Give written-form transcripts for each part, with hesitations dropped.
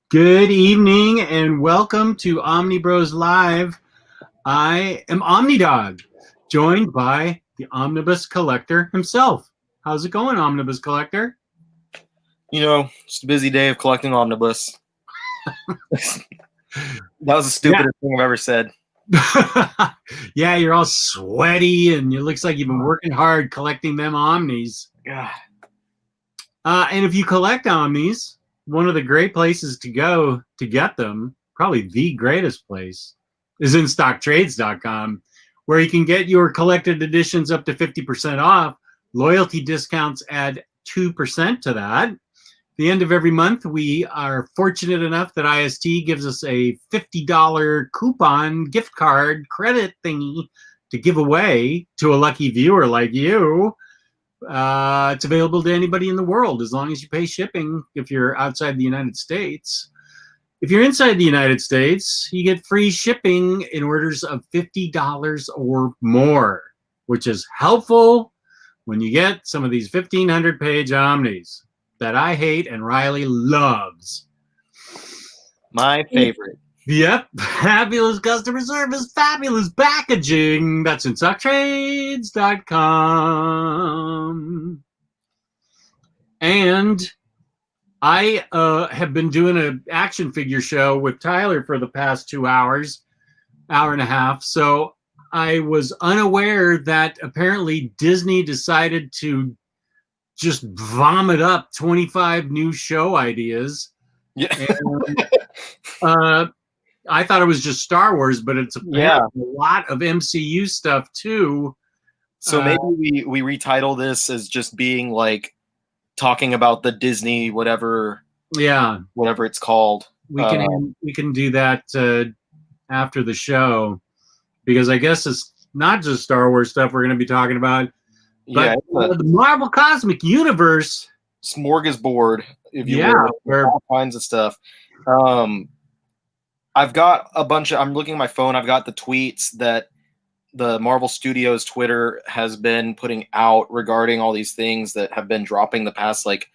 Good evening and welcome to OmniBros Live. I am Omnidog, joined by the Omnibus Collector himself. How's it going, Omnibus Collector? Just a busy day of collecting Omnibus. That was the stupidest thing I've ever said. Yeah, you're all sweaty and it looks like you've been working hard collecting them Omnis. God. And if you collect Omnis, one of the great places to go to get them, probably the greatest place, is InStockTrades.com, where you can get your collected editions up to 50% off. Loyalty discounts add 2% to that. At the end of every month, we are fortunate enough that IST gives us a $50 coupon gift card credit thingy to give away to a lucky viewer like you. It's available to anybody in the world as long as you pay shipping if you're outside the United States. If you're inside the United States, you get free shipping in orders of $50 or more, which is helpful when you get some of these 1,500-page Omnis that I hate and Ryley loves. My favorite. Yep, fabulous customer service, fabulous packaging. That's InStockTrades.com. And I have been doing an action figure show with Tyler for the past 2 hours, hour and a half. So I was unaware that apparently Disney decided to just vomit up 25 new show ideas. Yeah. And, I thought it was just Star Wars, but it's a lot of MCU stuff too. So maybe we retitle this as just being like talking about the Disney whatever it's called. We can do that after the show, because I guess it's not just Star Wars stuff we're going to be talking about, but the Marvel Cosmic Universe smorgasbord, if you will, all kinds of stuff. I've got a bunch of, I'm looking at my phone, I've got the tweets that the Marvel Studios Twitter has been putting out regarding all these things that have been dropping the past like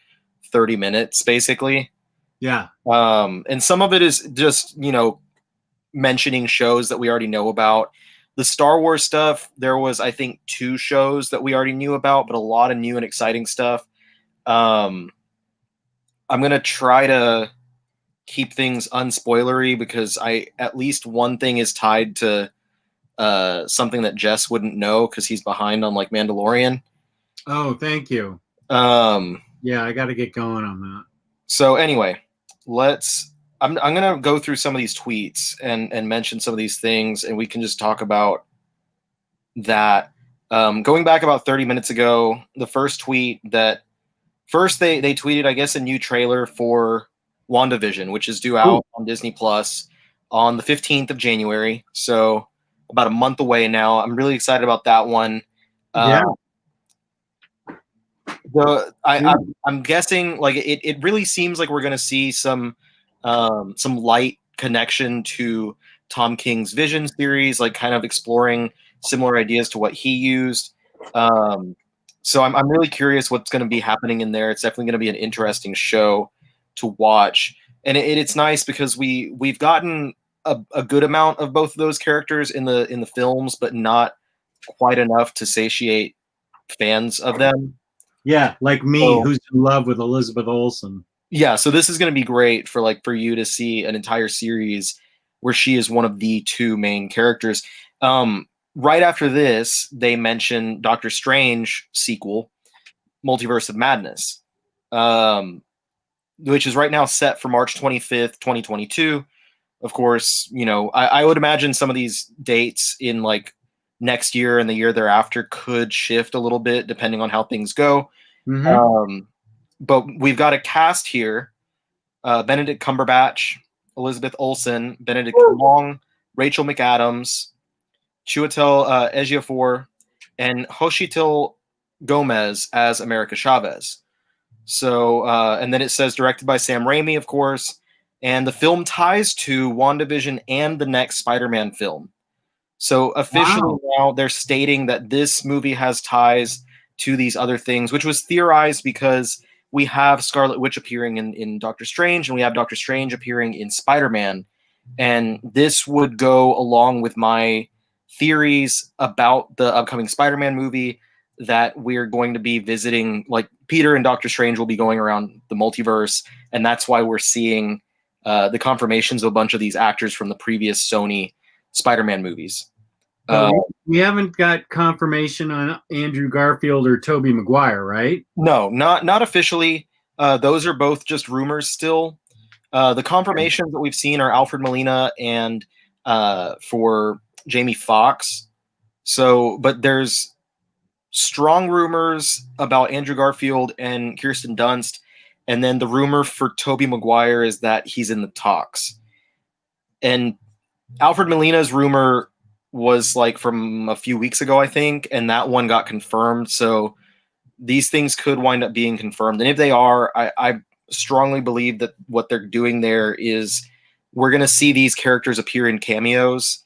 30 minutes, basically. Yeah. And some of it is just, mentioning shows that we already know about. The Star Wars stuff, there was, I think, 2 shows that we already knew about, but a lot of new and exciting stuff. I'm going to try to keep things unspoilery because at least one thing is tied to something that Jess wouldn't know because he's behind on like Mandalorian. Oh, thank you. Yeah, I got to get going on that. So anyway, I'm going to go through some of these tweets and mention some of these things, and we can just talk about that. Going back about 30 minutes ago, the first tweet that first they tweeted, I guess, a new trailer for WandaVision, which is due out on Disney Plus on the 15th of January. So about a month away now. I'm really excited about that one. I'm guessing like it really seems like we're going to see some light connection to Tom King's Vision series, like kind of exploring similar ideas to what he used. So I'm really curious what's going to be happening in there. It's definitely going to be an interesting show to watch, and it's nice because we've gotten a good amount of both of those characters in the films, but not quite enough to satiate fans of them. Yeah, like me, who's in love with Elizabeth Olsen. Yeah, so this is going to be great for you to see an entire series where she is one of the 2 main characters. Right after this, they mention Doctor Strange sequel, Multiverse of Madness, which is right now set for March 25th, 2022. Of course, I would imagine some of these dates in like next year and the year thereafter could shift a little bit depending on how things go. Mm-hmm. But we've got a cast here: Benedict Cumberbatch, Elizabeth Olsen, Benedict Wong, Rachel McAdams, Chiwetel Ejiofor, and Xochitl Gomez as America Chavez. So, and then it says directed by Sam Raimi, of course, and the film ties to WandaVision and the next Spider-Man film. So officially now they're stating that this movie has ties to these other things, which was theorized because we have Scarlet Witch appearing in Doctor Strange, and we have Doctor Strange appearing in Spider-Man. And this would go along with my theories about the upcoming Spider-Man movie, that we're going to be visiting, like Peter and Doctor Strange will be going around the multiverse, and that's why we're seeing the confirmations of a bunch of these actors from the previous Sony Spider-Man movies. We haven't got confirmation on Andrew Garfield or Tobey Maguire, right? No, not officially. Those are both just rumors still. The confirmations that we've seen are Alfred Molina and for Jamie Foxx. So, but there's strong rumors about Andrew Garfield and Kirsten Dunst, and then the rumor for Tobey Maguire is that he's in the talks. And Alfred Molina's rumor was like from a few weeks ago, I think, and that one got confirmed. So these things could wind up being confirmed. And if they are, I strongly believe that what they're doing there is we're going to see these characters appear in cameos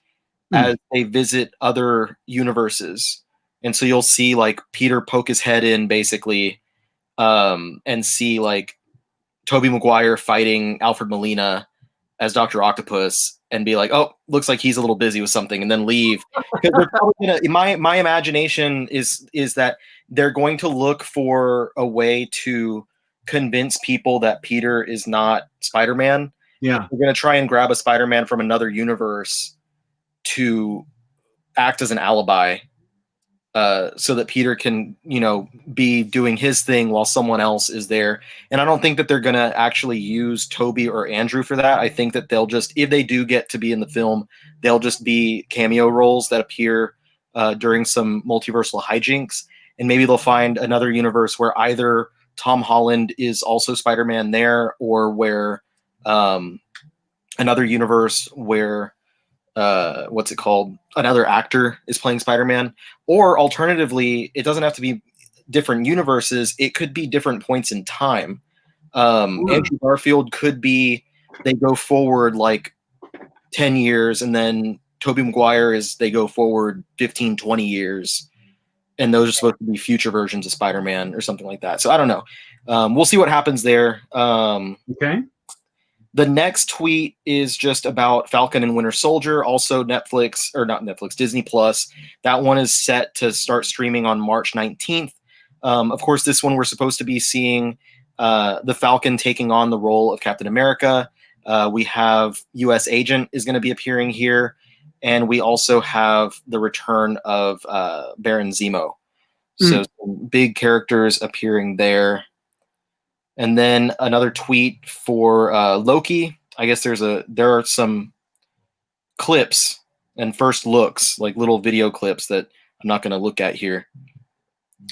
as they visit other universes. And so you'll see like Peter poke his head in basically and see like Tobey Maguire fighting Alfred Molina as Dr. Octopus and be like, oh, looks like he's a little busy with something, and then leave. Because they're probably gonna, my imagination is that they're going to look for a way to convince people that Peter is not Spider-Man. Yeah. They're going to try and grab a Spider-Man from another universe to act as an alibi, so that Peter can, be doing his thing while someone else is there. And I don't think that they're going to actually use Tobey or Andrew for that. I think that they'll just, if they do get to be in the film, they'll just be cameo roles that appear during some multiversal hijinks. And maybe they'll find another universe where either Tom Holland is also Spider-Man there, or where another universe where another actor is playing Spider-Man. Or alternatively, it doesn't have to be different universes. It could be different points in time. Andrew Garfield could be, they go forward like 10 years, and then Tobey Maguire they go forward 15, 20 years. And those are supposed to be future versions of Spider-Man or something like that. So I don't know. We'll see what happens there. Okay. The next tweet is just about Falcon and Winter Soldier, also Disney Plus. That one is set to start streaming on March 19th. Of course, this one we're supposed to be seeing the Falcon taking on the role of Captain America. We have U.S. Agent is going to be appearing here. And we also have the return of Baron Zemo. So some big characters appearing there. And then another tweet for Loki. I guess there are some clips and first looks, like little video clips that I'm not going to look at here.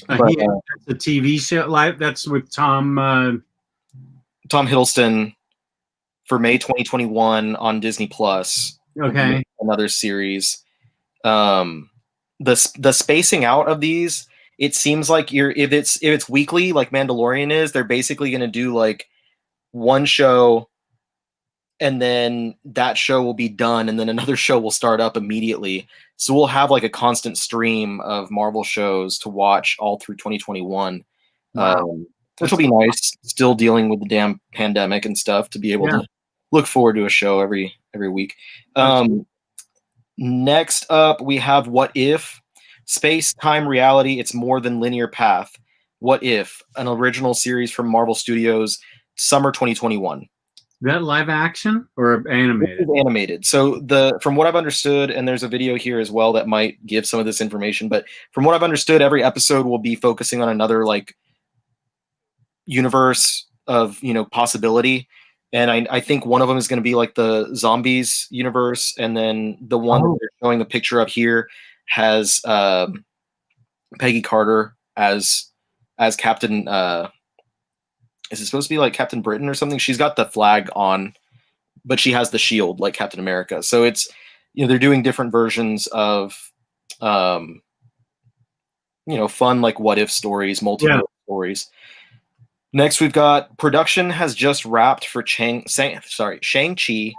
That's a TV show live. That's with Tom Hiddleston for May 2021 on Disney Plus. Okay. Another series. The spacing out of these, it seems like if it's weekly like Mandalorian is, they're basically going to do like one show, and then that show will be done, and then another show will start up immediately. So we'll have like a constant stream of Marvel shows to watch all through 2021. Wow. Which will be nice. Still dealing with the damn pandemic and stuff, to be able to look forward to a show every week. Next up, we have What If? Space, time, reality, it's more than linear path. What If? An original series from Marvel Studios, summer 2021. Is that live action or animated? This is animated. So from what I've understood, and there's a video here as well that might give some of this information, but from what I've understood, every episode will be focusing on another like universe of that And I think one of them is going to be like the zombies universe. And then the one that they're showing the picture up here has Peggy Carter as Captain. Is it supposed to be like Captain Britain or something? She's got the flag on, but she has the shield like Captain America. So it's, they're doing different versions of, fun like what if stories, multiple stories. Next, we've got production has just wrapped for Shang-Chi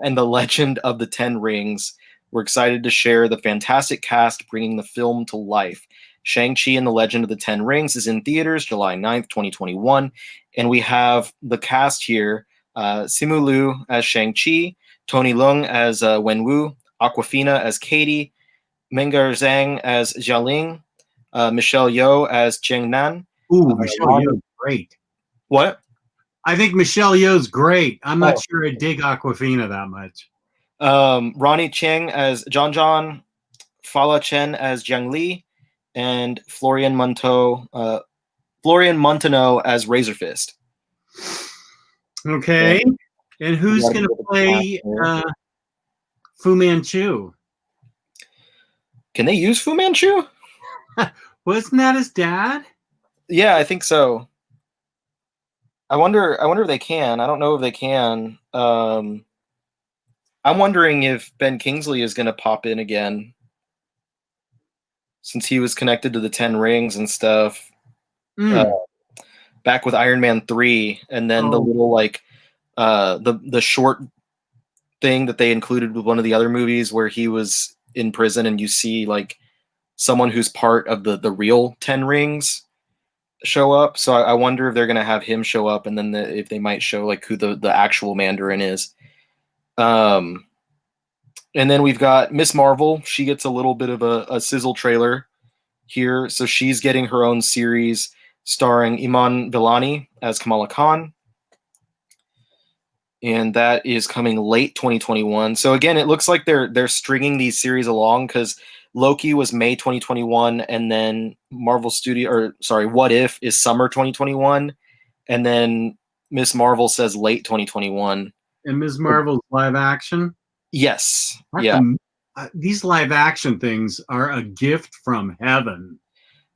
and the Legend of the Ten Rings. We're excited to share the fantastic cast bringing the film to life. Shang-Chi and the Legend of the Ten Rings is in theaters July 9th, 2021. And we have the cast here, Simu Liu as Shang-Chi, Tony Leung as Wenwu, Awkwafina as Katie, Mengar Zhang as Jialing, Michelle Yeoh as Jiang Nan. Ooh, Michelle Yeoh's great. What? I think Michelle Yeoh's great. I'm not sure I dig Awkwafina that much. Ronnie Cheng as John John, Fala Chen as Jiang Li, and Florian Monteau as Razor Fist. Okay. And who's going to play Fu Manchu? Can they use Fu Manchu? Wasn't that his dad? Yeah, I think so. I wonder if they can. I don't know if they can. I'm wondering if Ben Kingsley is going to pop in again, since he was connected to the Ten Rings and stuff. Back with Iron Man 3, and then the little the short thing that they included with one of the other movies where he was in prison, and you see like someone who's part of the real Ten Rings show up. So I wonder if they're gonna have him show up, and then if they might show like who the actual Mandarin is. And then we've got Miss Marvel. She gets a little bit of a sizzle trailer here, so she's getting her own series starring Iman Vellani as Kamala Khan. And that is coming late 2021. So again, it looks like they're stringing these series along, because Loki was May 2021, and then What If is summer 2021, and then Miss Marvel says late 2021. And Ms. Marvel's live action? Yes. These live action things are a gift from heaven.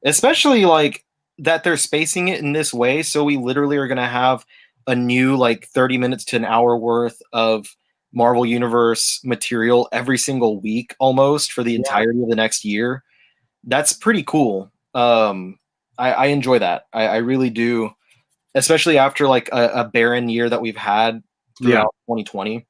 Especially like that they're spacing it in this way, so we literally are going to have a new like 30 minutes to an hour worth of Marvel Universe material every single week almost for the entirety of the next year. That's pretty cool. I enjoy that. I really do, especially after like a barren year that we've had throughout 2020.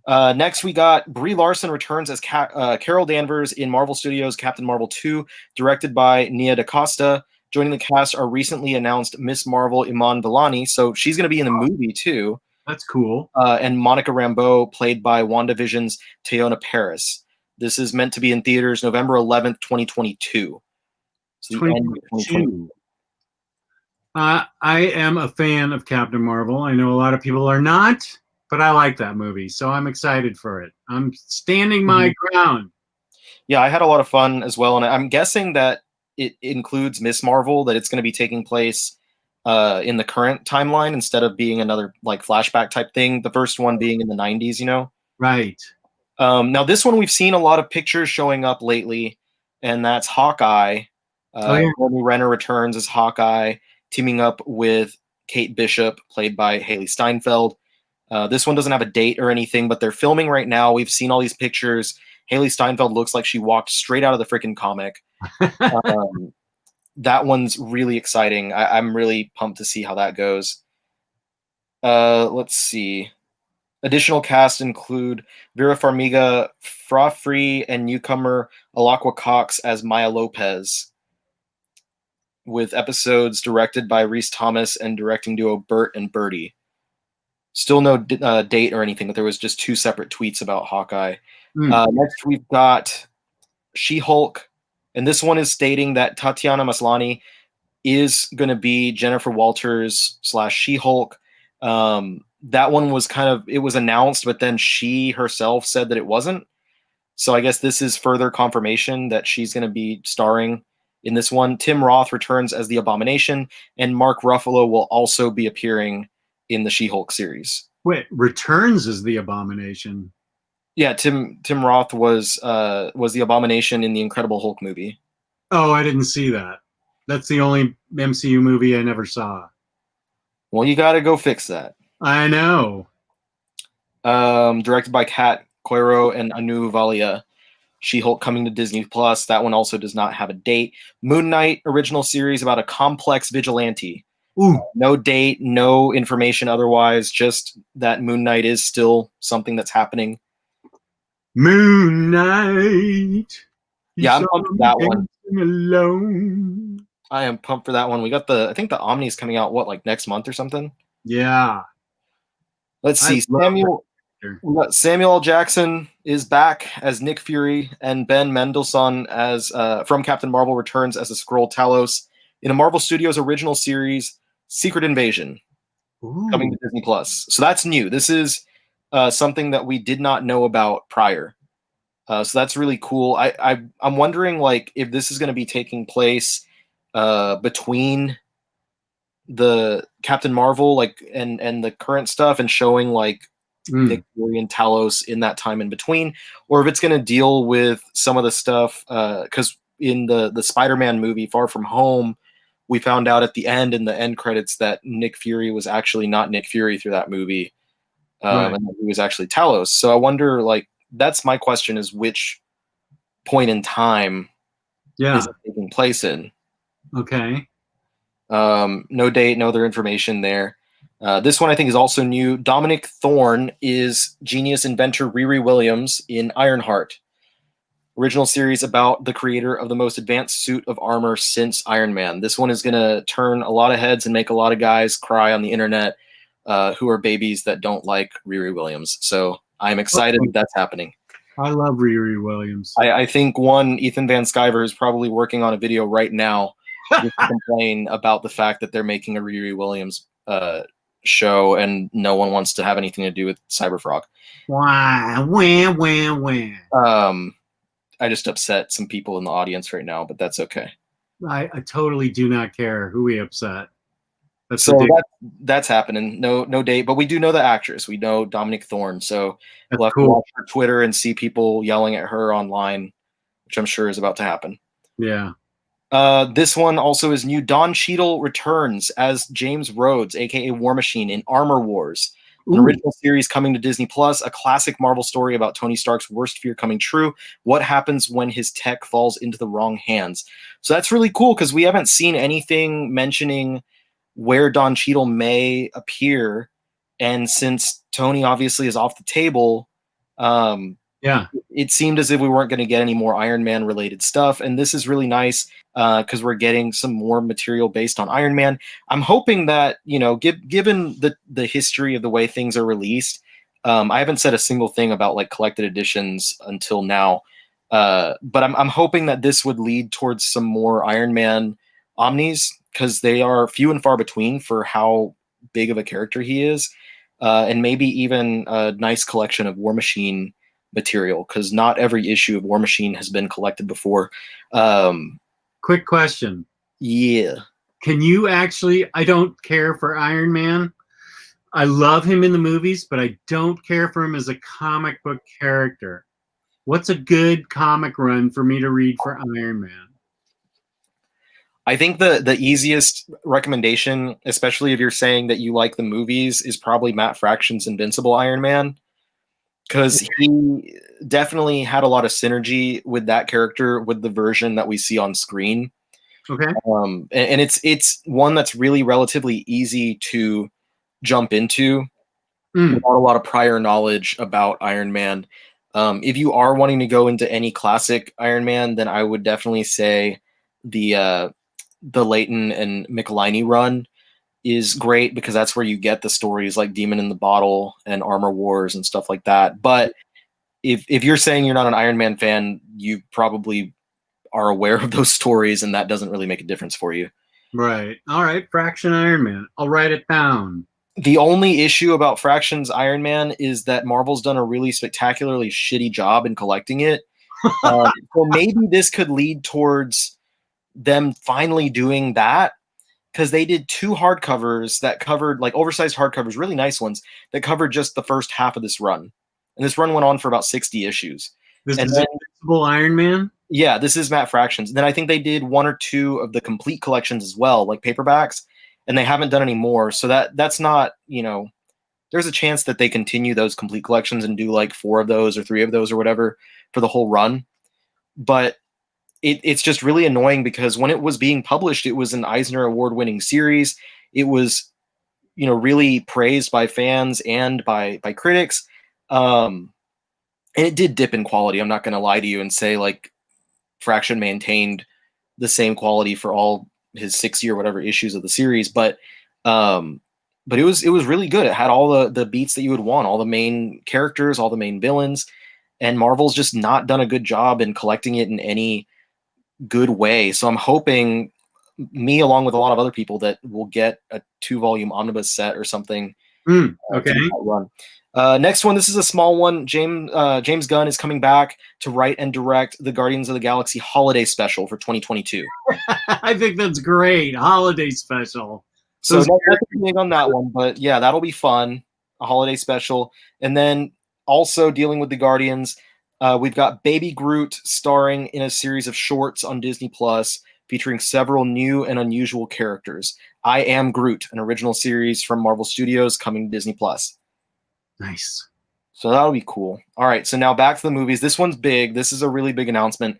Next, we got Brie Larson returns as Carol Danvers in Marvel Studios' Captain Marvel 2, directed by Nia DaCosta. Joining the cast are recently announced Miss Marvel Iman Vellani, so she's going to be in the movie too. That's cool. And Monica Rambeau, played by WandaVision's Teyonah Parris. This is meant to be in theaters November 11th, 2022. So the end of 2022. I am a fan of Captain Marvel. I know a lot of people are not, but I like that movie, so I'm excited for it. I'm standing my ground. Yeah, I had a lot of fun as well, and I'm guessing that it includes Miss Marvel, that it's going to be taking place in the current timeline instead of being another like flashback type thing. The first one being in the 90s, you know? Right. Now, this one we've seen a lot of pictures showing up lately, and that's Hawkeye. Jeremy Renner returns as Hawkeye, teaming up with Kate Bishop, played by Haley Steinfeld. This one doesn't have a date or anything, but they're filming right now. We've seen all these pictures. Haley Steinfeld looks like she walked straight out of the freaking comic. That one's really exciting. I'm really pumped to see how that goes. Let's see. Additional cast include Vera Farmiga, Fra Free, and newcomer Alakwa Cox as Maya Lopez, with episodes directed by Rhys Thomas and directing duo Bert and Birdie. Still no date or anything, but there was just 2 separate tweets about Hawkeye. Next, we've got She-Hulk, and this one is stating that Tatiana Maslany is going to be Jennifer Walters / She-Hulk. That one was it was announced, but then she herself said that it wasn't. So I guess this is further confirmation that she's going to be starring in this one. Tim Roth returns as the Abomination, and Mark Ruffalo will also be appearing in the She-Hulk series. Wait, returns as the Abomination? Yeah, Tim Roth was the Abomination in the Incredible Hulk movie. Oh, I didn't see that. That's the only MCU movie I never saw. Well, you got to go fix that. I know. Directed by Kat Coiro and Anu Valia. She-Hulk coming to Disney Plus. That one also does not have a date. Moon Knight original series about a complex vigilante. Ooh. No date, no information otherwise, just that Moon Knight is still something that's happening. Moon Knight. Yeah, I'm pumped with that one. alone. I am pumped for that one. We got I think the Omni is coming out, like next month or something? Yeah. Let's see. We got Samuel L. Jackson is back as Nick Fury, and Ben Mendelsohn as from Captain Marvel returns as a Skrull Talos in a Marvel Studios original series, Secret Invasion, coming to Disney Plus. So that's new. This is something that we did not know about prior. So that's really cool. I'm wondering like if this is going to be taking place between the Captain Marvel and the current stuff and showing like Nick Fury and Talos in that time in between, or if it's going to deal with some of the stuff because in the Spider-Man movie Far From Home, we found out at the end in the end credits that Nick Fury was actually not Nick Fury through that movie, and that he was actually Talos. So I wonder, like, that's my question: is which point in time is it taking place in? Okay. No date, no other information there. This one I think is also new. Dominic Thorne is genius inventor Riri Williams in Ironheart, original series about the creator of the most advanced suit of armor since Iron Man. This one is going to turn a lot of heads and make a lot of guys cry on the internet who are babies that don't like Riri Williams. So I'm excited that that's happening. I love Riri Williams. I think Ethan Van Sciver is probably working on a video right now to complain about the fact that they're making a Riri Williams show and no one wants to have anything to do with Cyberfrog. Why? I just upset some people in the audience right now, but that's okay. I totally do not care who we upset. That's happening. No date, but we do know the actress. We know Dominic Thorne, so we'll have to watch her Twitter and see people yelling at her online, which I'm sure is about to happen. Yeah. This one also is new. Don Cheadle returns as James Rhodes, aka War Machine, in Armor Wars, an original series coming to Disney Plus, a classic Marvel story about Tony Stark's worst fear coming true. What happens when his tech falls into the wrong hands? So that's really cool because we haven't seen anything mentioning where Don Cheadle may appear, and since Tony obviously is off the table, it seemed as if we weren't going to get any more Iron Man related stuff, and this is really nice because we're getting some more material based on Iron Man. I'm hoping that, you know, given the history of the way things are released, I haven't said a single thing about like collected editions until now, but I'm hoping that this would lead towards some more Iron Man Omnis, because they are few and far between for how big of a character he is, and maybe even a nice collection of War Machine material, because not every issue of War Machine has been collected before. Quick question. Yeah. Can you actually, I don't care for Iron Man. I love him in the movies, but I don't care for him as a comic book character. What's a good comic run for me to read for Iron Man? I think the easiest recommendation, especially if you're saying that you like the movies, is probably Matt Fraction's Invincible Iron Man, because he definitely had a lot of synergy with that character with the version that we see on screen. Okay. And it's one that's really relatively easy to jump into without a lot of prior knowledge about Iron Man. If you are wanting to go into any classic Iron Man, then I would definitely say the Layton and Michelini run is great, because that's where you get the stories like Demon in the Bottle and Armor Wars and stuff like that. But if you're saying you're not an Iron Man fan, you probably are aware of those stories, and that doesn't really make a difference for you. Right. All right. Fraction Iron Man. I'll write it down. The only issue about Fraction's Iron Man is that Marvel's done a really spectacularly shitty job in collecting it. So maybe this could lead towards them finally doing that, because they did 2 hardcovers that covered, like, oversized hardcovers, really nice ones, that covered just the first half of this run. And this run went on for about 60 issues. This is Invincible Iron Man? Yeah, this is Matt Fraction's. Then I think they did 1 or 2 of the complete collections as well, like paperbacks, and they haven't done any more. So that's not, you know, there's a chance that they continue those complete collections and do like 4 of those or 3 of those or whatever for the whole run. But it's just really annoying, because when it was being published, it was an Eisner Award-winning series. It was, you know, really praised by fans and by critics. And it did dip in quality. I'm not going to lie to you and say like Fraction maintained the same quality for all his 60 or whatever issues of the series, but it was really good. It had all the beats that you would want, all the main characters, all the main villains, and Marvel's just not done a good job in collecting it in any good way. So I'm hoping, me along with a lot of other people, that we'll get a 2-volume omnibus set or something. Okay. Run. Next one, this is a small one. James Gunn is coming back to write and direct the Guardians of the Galaxy holiday special for 2022. I think that's great. Holiday special. So nothing big on that one, but yeah, that'll be fun. A holiday special. And then also dealing with the Guardians, we've got Baby Groot starring in a series of shorts on Disney Plus featuring several new and unusual characters. I Am Groot, an original series from Marvel Studios coming to Disney Plus. Nice. So that'll be cool. All right, so now back to the movies. This one's big. This is a really big announcement.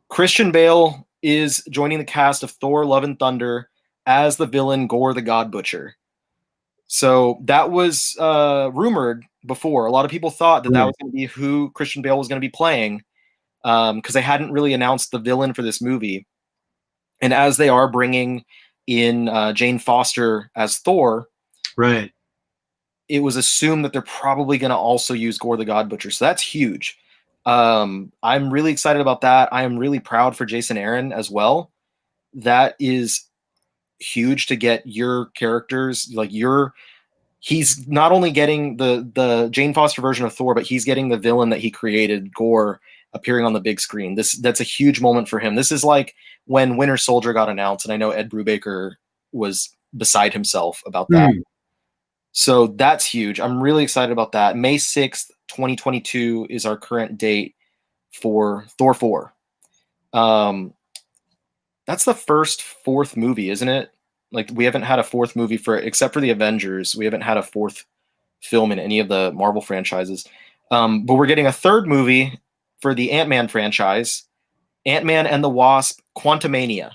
Christian Bale is joining the cast of Thor: Love and Thunder as the villain Gore the God Butcher. So that was rumored before. A lot of people thought that was going to be who Christian Bale was going to be playing, because they hadn't really announced the villain for this movie. And as they are bringing in Jane Foster as Thor, right, it was assumed that they're probably going to also use Gore the God Butcher. So that's huge. I'm really excited about that. I am really proud for Jason Aaron as well. That is huge to get your characters, like he's not only getting the Jane Foster version of Thor, but he's getting the villain that he created, Gore, appearing on the big screen. That's a huge moment for him. This is like when Winter Soldier got announced, and I know Ed Brubaker was beside himself about that. So that's huge. I'm really excited about that. May 6th, 2022 is our current date for Thor 4. That's the fourth movie, isn't it? Like, we haven't had a fourth movie except for the Avengers. We haven't had a fourth film in any of the Marvel franchises. But we're getting a third movie for the Ant-Man franchise, Ant-Man and the Wasp: Quantumania.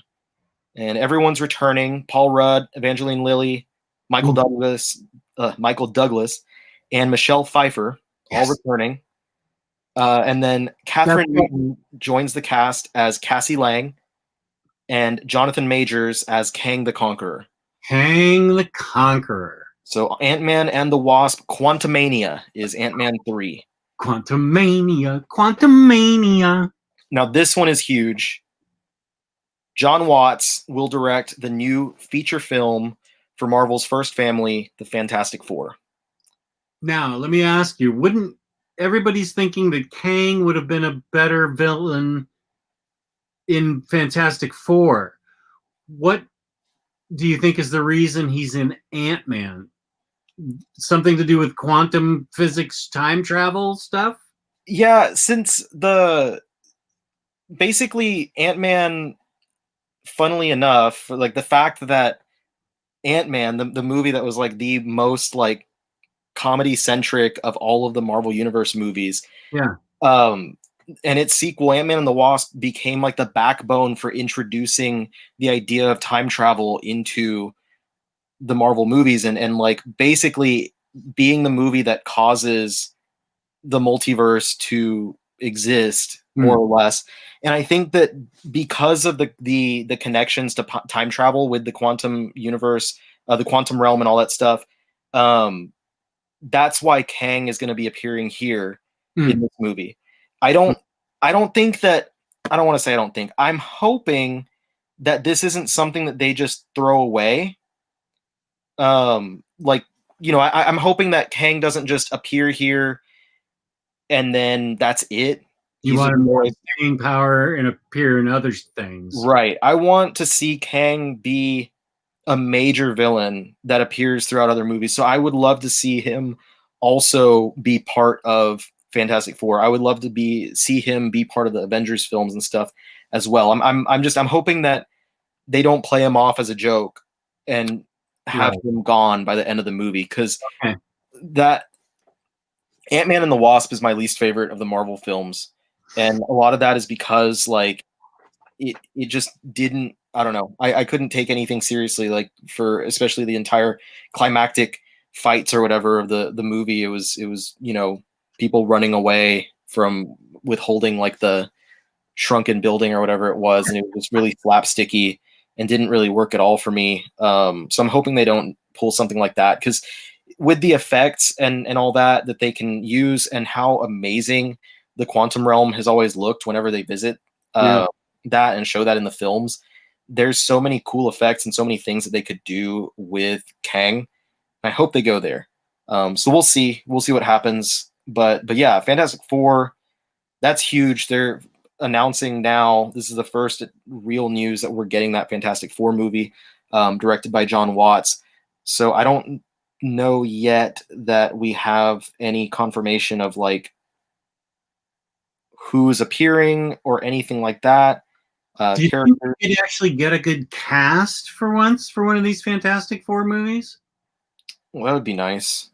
And everyone's returning. Paul Rudd, Evangeline Lilly, Michael Douglas, and Michelle Pfeiffer, all returning. And then Catherine Newton joins the cast as Cassie Lang, and Jonathan Majors as Kang the Conqueror. Kang the Conqueror. So Ant-Man and the Wasp: Quantumania is Ant-Man 3. Quantumania. Now this one is huge. John Watts will direct the new feature film for Marvel's first family, the Fantastic Four. Now, let me ask you, wouldn't everybody's thinking that Kang would have been a better villain in Fantastic Four? What do you think is the reason he's in Ant-Man? Something to do with quantum physics, time travel stuff? Yeah, since basically Ant-Man, funnily enough, like the fact that Ant-Man, the movie that was like the most like comedy centric of all of the Marvel Universe movies, and its sequel, Ant-Man and the Wasp, became like the backbone for introducing the idea of time travel into the Marvel movies, and like basically being the movie that causes the multiverse to exist, more or less. And I think that because of the connections to time travel with the quantum universe, the quantum realm, and all that stuff, that's why Kang is going to be appearing here in this movie. I don't think that, I don't want to say I don't think, I'm hoping that this isn't something that they just throw away. Like, you know, I'm hoping that Kang doesn't just appear here and then that's it. You want more staying power and appear in other things. Right. I want to see Kang be a major villain that appears throughout other movies. So I would love to see him also be part of Fantastic Four. I would love to see him be part of the Avengers films and stuff as well. I'm hoping that they don't play him off as a joke and have him gone by the end of the movie, because that Ant-Man and the Wasp is my least favorite of the Marvel films. And a lot of that is because like it just didn't, I don't know. I couldn't take anything seriously, like for especially the entire climactic fights or whatever of the movie. It was, you know, people running away from withholding like the shrunken building or whatever it was, and it was really slapsticky and didn't really work at all for me. So I'm hoping they don't pull something like that, because with the effects and all that they can use, and how amazing the quantum realm has always looked whenever they visit that and show that in the films, there's so many cool effects and so many things that they could do with Kang. I hope they go there. So we'll see what happens. But yeah, Fantastic Four, that's huge. They're announcing now, this is the first real news that we're getting that Fantastic Four movie, directed by John Watts. So I don't know yet that we have any confirmation of like who's appearing or anything like that. Do you think we could actually get a good cast for once for one of these Fantastic Four movies? Well, that would be nice.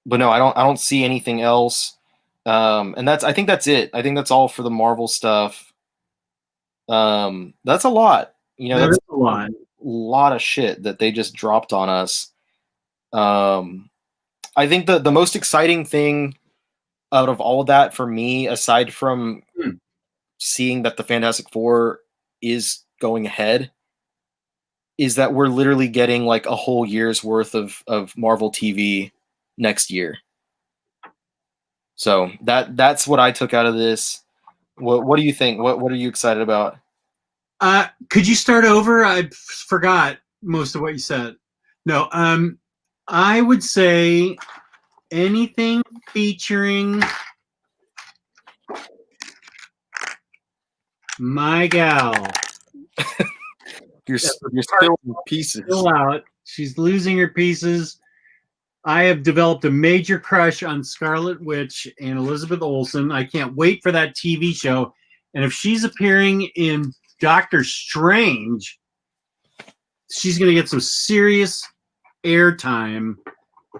But no, I don't see anything else. And I think that's it. I think that's all for the Marvel stuff. That's a lot. That's a lot of shit that they just dropped on us. I think the most exciting thing out of all of that for me, aside from seeing that the Fantastic Four is going ahead, is that we're literally getting like a whole year's worth of Marvel TV next year. So that's what I took out of this. What do you think? What are you excited about? Could you start over? I forgot most of what you said. No, I would say anything featuring my gal. You're spilling pieces. Still out. She's losing her pieces. I have developed a major crush on Scarlet Witch and Elizabeth Olsen. I can't wait for that TV show. And if she's appearing in Doctor Strange, she's going to get some serious airtime.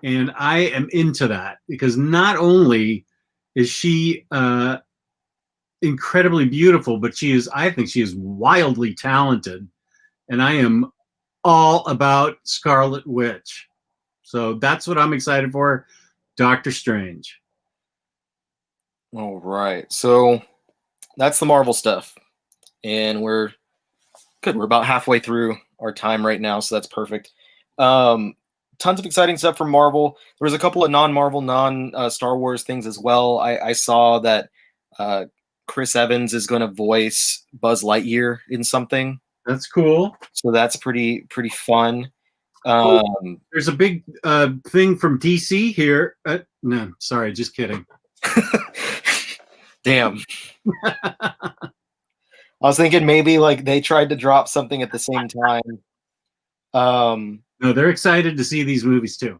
And I am into that, because not only is she incredibly beautiful, but I think she is wildly talented. And I am all about Scarlet Witch. So that's what I'm excited for. Doctor Strange. All right. So that's the Marvel stuff. And we're good. We're about halfway through our time right now, so that's perfect. Tons of exciting stuff from Marvel. There was a couple of non-Marvel, non-Star Wars things as well. I saw that Chris Evans is going to voice Buzz Lightyear in something. That's cool. So that's pretty fun. There's a big thing from DC here. No, sorry, just kidding. Damn. I was thinking maybe like they tried to drop something at the same time. No, they're excited to see these movies too.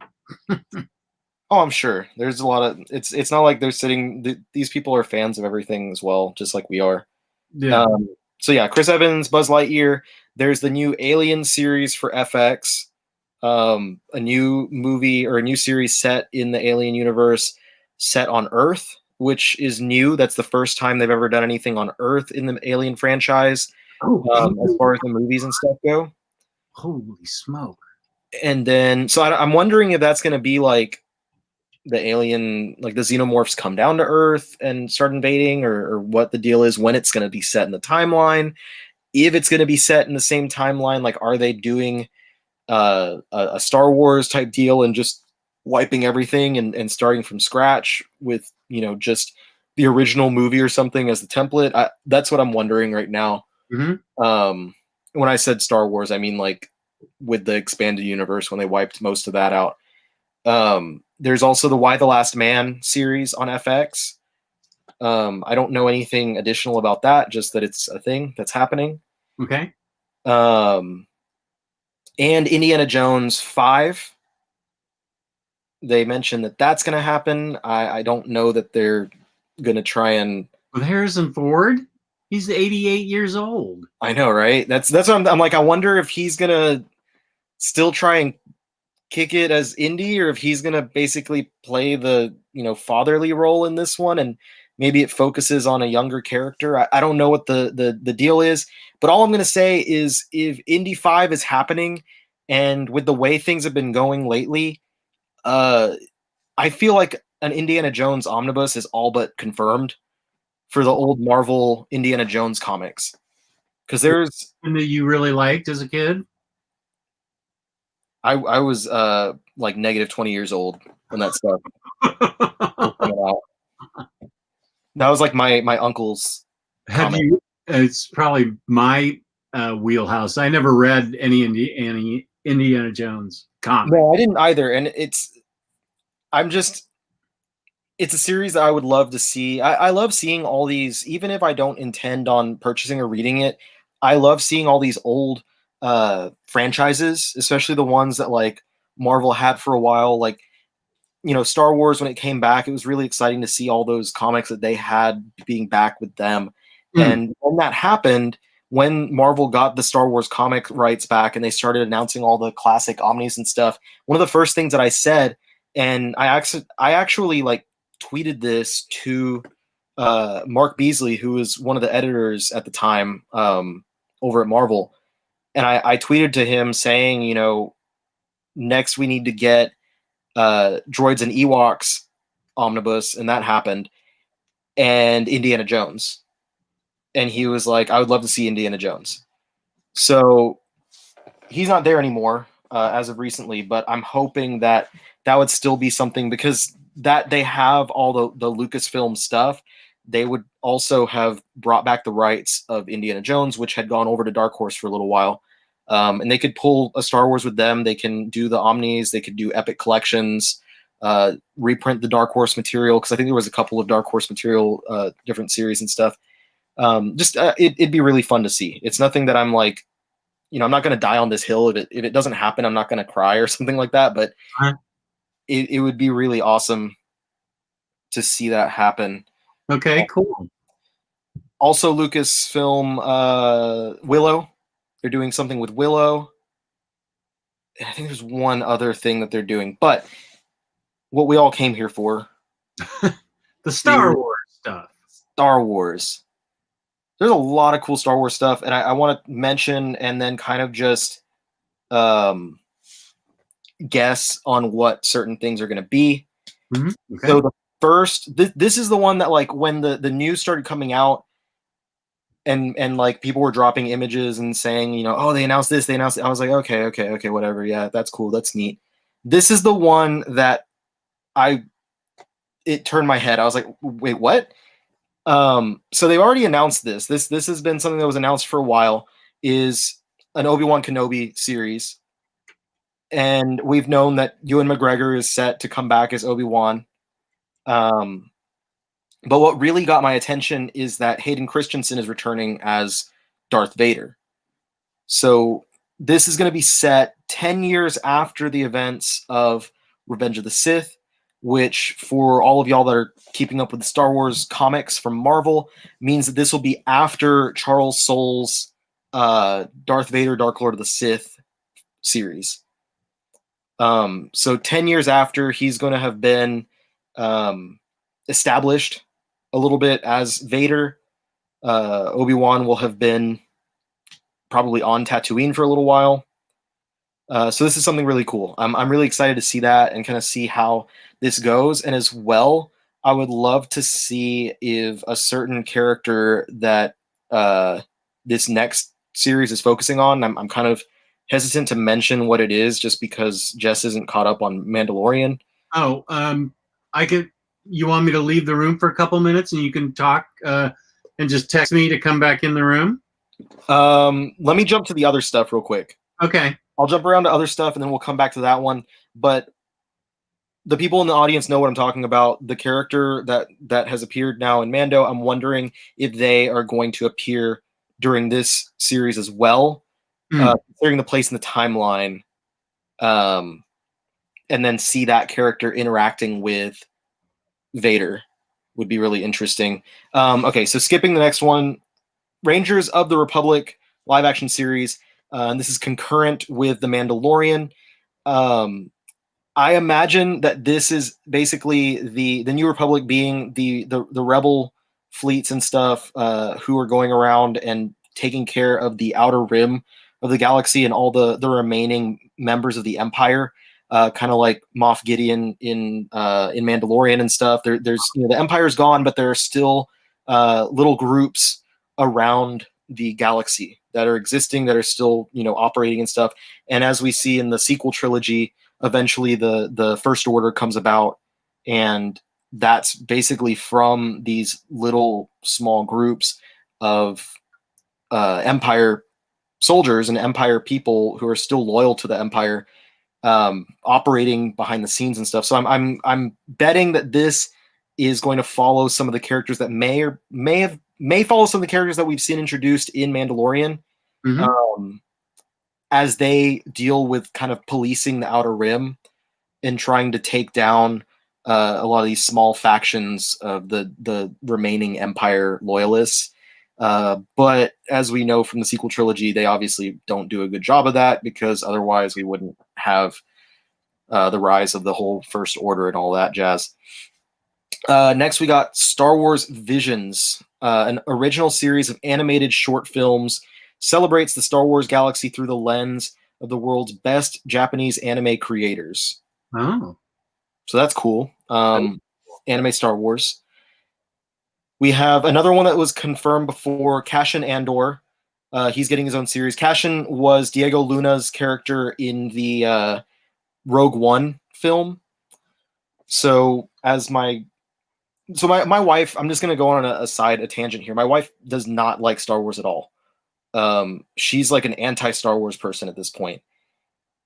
Oh, I'm sure. There's a lot of it's not like they're sitting. These people are fans of everything as well, just like we are. Yeah. So yeah, Chris Evans, Buzz Lightyear. There's the new Alien series for FX. A new movie or a new series set in the Alien universe, set on Earth, which is new. That's the first time they've ever done anything on Earth in the Alien franchise, as far as the movies and stuff go. Holy smoke. And then, so I'm wondering if that's going to be like the alien, like the xenomorphs come down to Earth and start invading, or what the deal is, when it's going to be set in the timeline. If it's going to be set in the same timeline, like are they doing a Star Wars type deal and just wiping everything and starting from scratch with, just the original movie or something as the template? That's what I'm wondering right now. Mm-hmm. When I said Star Wars, I mean like with the expanded universe, when they wiped most of that out. There's also the Y the Last Man series on FX. I don't know anything additional about that, just that it's a thing that's happening. Okay. And Indiana Jones 5. They mentioned that that's going to happen. I don't know that they're going to try and... With Harrison Ford? He's 88 years old. I know, right? That's what I'm like, I wonder if he's going to still try and kick it as Indy, or if he's going to basically play the, fatherly role in this one, and maybe it focuses on a younger character. I don't know what the deal is, but all I'm going to say is if Indy 5 is happening, and with the way things have been going lately, I feel like an Indiana Jones omnibus is all but confirmed for the old Marvel Indiana Jones comics. Because there's And that you really liked as a kid? I was like negative 20 years old when that stuff was coming out. That was like my uncle's Have comic. you? It's probably my wheelhouse. I never read any Indiana Jones comic. No, I didn't either, and it's a series that I would love to see. I love seeing all these, even if I don't intend on purchasing or reading it. I love seeing all these old franchises, especially the ones that like Marvel had for a while. Like, you know, Star Wars, when it came back, it was really exciting to see all those comics that they had being back with them. And when that happened, when Marvel got the Star Wars comic rights back and they started announcing all the classic Omnis and stuff, one of the first things that I said, and I actually like tweeted this to Mark Beasley, who was one of the editors at the time over at Marvel, and I tweeted to him saying, you know, next we need to get Droids and Ewoks omnibus, and that happened, and Indiana Jones. And he was like, I would love to see Indiana Jones. So he's not there anymore as of recently, but I'm hoping that that would still be something, because that they have all the Lucasfilm stuff. They would also have brought back the rights of Indiana Jones, which had gone over to Dark Horse for a little while. And they could pull a Star Wars with them. They can do the Omnis. They could do Epic Collections, reprint the Dark Horse material, because I think there was a couple of Dark Horse material, different series and stuff. It'd be really fun to see. It's nothing that I'm like, you know, I'm not going to die on this hill. If it doesn't happen, I'm not going to cry or something like that. But it would be really awesome to see that happen. Okay, cool. Also, Lucasfilm, Willow. They're doing something with Willow. I think there's one other thing that they're doing. But what we all came here for. The Star Wars stuff. Star Wars. There's a lot of cool Star Wars stuff, and I want to mention and then kind of just guess on what certain things are going to be. Mm-hmm. Okay. So the first, this is the one that, like, when the news started coming out, and like people were dropping images and saying, you know, oh, they announced this, they announced it. I was like, okay, whatever. Yeah, that's cool. That's neat. This is the one that it turned my head. I was like, wait, what? So they've already announced this. This has been something that was announced for a while, is an Obi-Wan Kenobi series. And we've known that Ewan McGregor is set to come back as Obi-Wan. But what really got my attention is that Hayden Christensen is returning as Darth Vader. So this is going to be set 10 years after the events of Revenge of the Sith, which, for all of y'all that are keeping up with the Star Wars comics from Marvel, means that this will be after Charles Soule's Darth Vader, Dark Lord of the Sith series. So 10 years after, he's going to have been established a little bit as Vader. Obi-Wan will have been probably on Tatooine for a little while. So this is something really cool. I'm really excited to see that and kind of see how this goes. And as well, I would love to see if a certain character that this next series is focusing on, I'm kind of hesitant to mention what it is, just because Jess isn't caught up on Mandalorian. Oh, you want me to leave the room for a couple minutes and you can talk and just text me to come back in the room? Let me jump to the other stuff real quick. Okay. I'll jump around to other stuff and then we'll come back to that one. But the people in the audience know what I'm talking about. The character that has appeared now in Mando, I'm wondering if they are going to appear during this series as well, considering the place in the timeline, and then see that character interacting with Vader would be really interesting. Okay, so skipping the next one, Rangers of the Republic live action series. And this is concurrent with The Mandalorian. I imagine that this is basically the New Republic being the rebel fleets and stuff who are going around and taking care of the outer rim of the galaxy and all the remaining members of the Empire. Kind of like Moff Gideon in Mandalorian and stuff. There's the Empire's gone, but there are still little groups around the galaxy that are existing, that are still, operating and stuff. And as we see in the sequel trilogy, eventually the First Order comes about, and that's basically from these little small groups of Empire soldiers and Empire people who are still loyal to the Empire, operating behind the scenes and stuff. So I'm betting that this is going to follow some of the characters that may follow some of the characters that we've seen introduced in Mandalorian, as they deal with kind of policing the Outer Rim and trying to take down a lot of these small factions of the remaining Empire loyalists. But as we know from the sequel trilogy, they obviously don't do a good job of that, because otherwise we wouldn't have the rise of the whole First Order and all that jazz. Next, we got Star Wars Visions, an original series of animated short films, celebrates the Star Wars galaxy through the lens of the world's best Japanese anime creators. Oh. So that's cool. Anime Star Wars. We have another one that was confirmed before, Cassian Andor. He's getting his own series. Cassian was Diego Luna's character in the Rogue One film. So my wife, I'm just going to go on a tangent here. My wife does not like Star Wars at all. She's like an anti-Star Wars person at this point.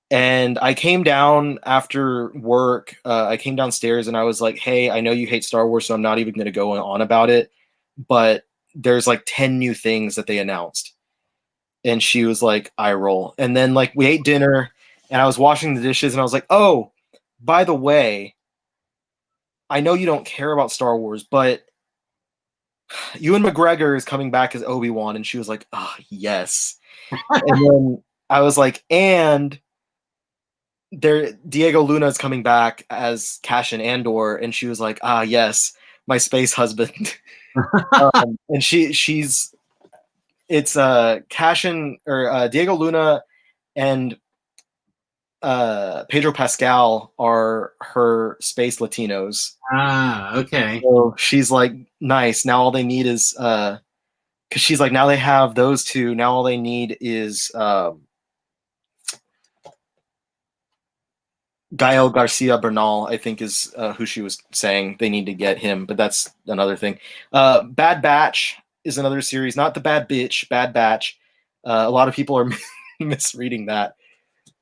And I came down after work. I came downstairs and I was like, hey, I know you hate Star Wars, so I'm not even going to go on about it. But there's like 10 new things that they announced. And she was like, eye roll. And then like we ate dinner and I was washing the dishes and I was like, oh, by the way, I know you don't care about Star Wars, but Ewan McGregor is coming back as Obi-Wan. And she was like, oh, yes. And then I was like, and Diego Luna is coming back as Cassian Andor, and she was like, ah, yes, my space husband. And it's Cassian or Diego Luna and Pedro Pascal are her space Latinos. Ah, okay. So she's like, nice. Now all they need is because she's like, now they have those two. Now all they need is Gael Garcia Bernal, I think, is who she was saying they need to get him, but that's another thing. Bad Batch is another series, not the Bad Bitch, Bad Batch. A lot of people are misreading that.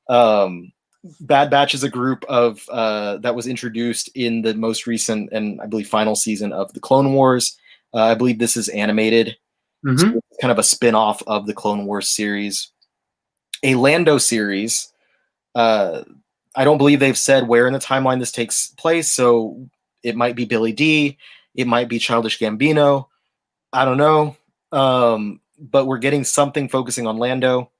Bad Batch is a group of that was introduced in the most recent and I believe final season of the Clone Wars. I believe this is animated, so it's kind of a spin-off of the Clone Wars series. A Lando series. I don't believe they've said where in the timeline this takes place, so it might be Billy D, it might be Childish Gambino, I don't know, but we're getting something focusing on Lando.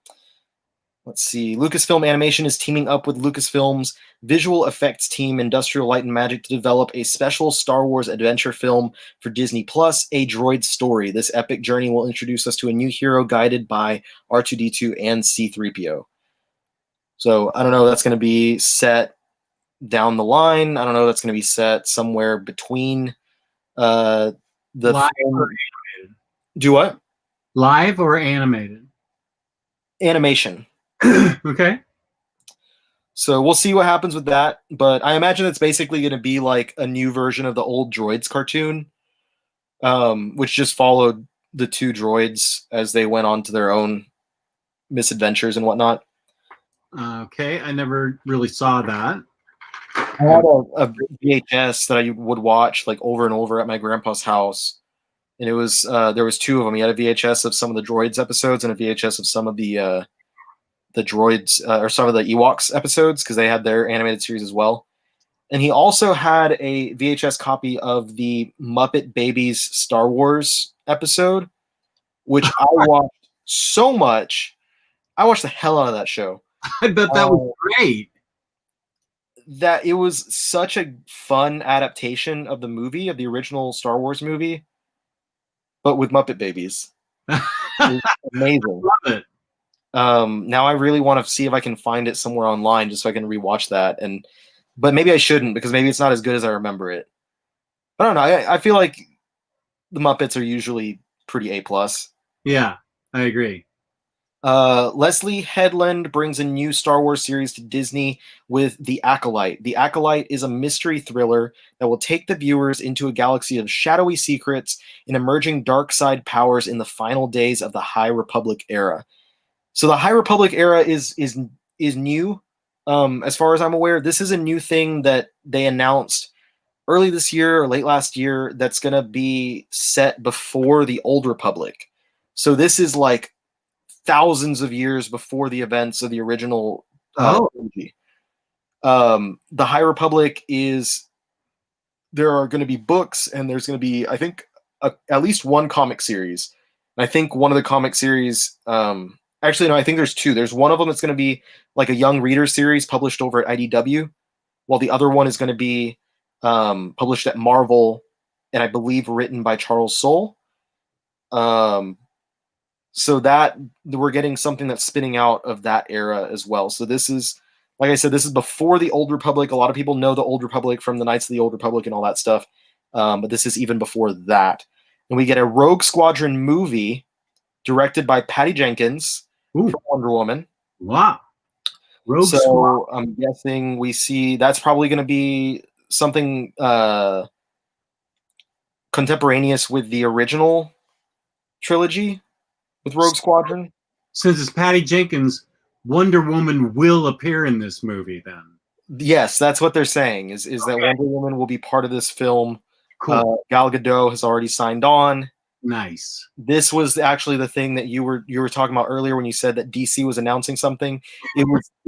Let's see, Lucasfilm Animation is teaming up with Lucasfilm's visual effects team, Industrial Light and Magic, to develop a special Star Wars adventure film for Disney Plus, A Droid Story. This epic journey will introduce us to a new hero guided by R2-D2 and C-3PO. So I don't know, that's going to be set down the line. I don't know, that's going to be set somewhere between the live film. or animated? Do what? Live or animated? Animation. Okay. So we'll see what happens with that. But I imagine it's basically going to be like a new version of the old Droids cartoon, which just followed the two droids as they went on to their own misadventures and whatnot. Okay, I never really saw that. I had a VHS that I would watch like over and over at my grandpa's house, and it was there was two of them. He had a VHS of some of the Droids episodes and a VHS of some of the Droids or some of the Ewoks episodes, because they had their animated series as well. And he also had a VHS copy of the Muppet Babies Star Wars episode, which I watched so much. I watched the hell out of that show. I bet that was great. That it was such a fun adaptation of the movie, of the original Star Wars movie, but with Muppet Babies. It was amazing. Love it. Now I really want to see if I can find it somewhere online just so I can rewatch that. But maybe I shouldn't, because maybe it's not as good as I remember it. I don't know. I feel like the Muppets are usually pretty A+. Yeah, I agree. Leslie Headland brings a new Star Wars series to Disney with The Acolyte. The Acolyte is a mystery thriller that will take the viewers into a galaxy of shadowy secrets and emerging dark side powers in the final days of the High Republic era. So the High Republic era is new. As far as I'm aware, this is a new thing that they announced early this year or late last year that's going to be set before the Old Republic. So this is like thousands of years before the events of the original trilogy. The High Republic there are going to be books, and there's going to be, I think, at least one comic series. And I think one of the comic series, actually, no, I think there's two. There's one of them that's going to be like a young reader series published over at IDW, while the other one is going to be published at Marvel, and I believe written by Charles Soule. So that we're getting something that's spinning out of that era as well. So this is, like I said, this is before the Old Republic. A lot of people know the Old Republic from the Knights of the Old Republic and all that stuff. But this is even before that. And we get a Rogue Squadron movie directed by Patty Jenkins for Wonder Woman. Wow. Rogue Squadron. I'm guessing we see that's probably going to be something contemporaneous with the original trilogy with Rogue Squadron. Since it's Patty Jenkins, Wonder Woman will appear in this movie then. Yes, that's what they're saying, is that Wonder Woman will be part of this film. Cool. Gal Gadot has already signed on. Nice. This was actually the thing that you were talking about earlier when you said that DC was announcing something. It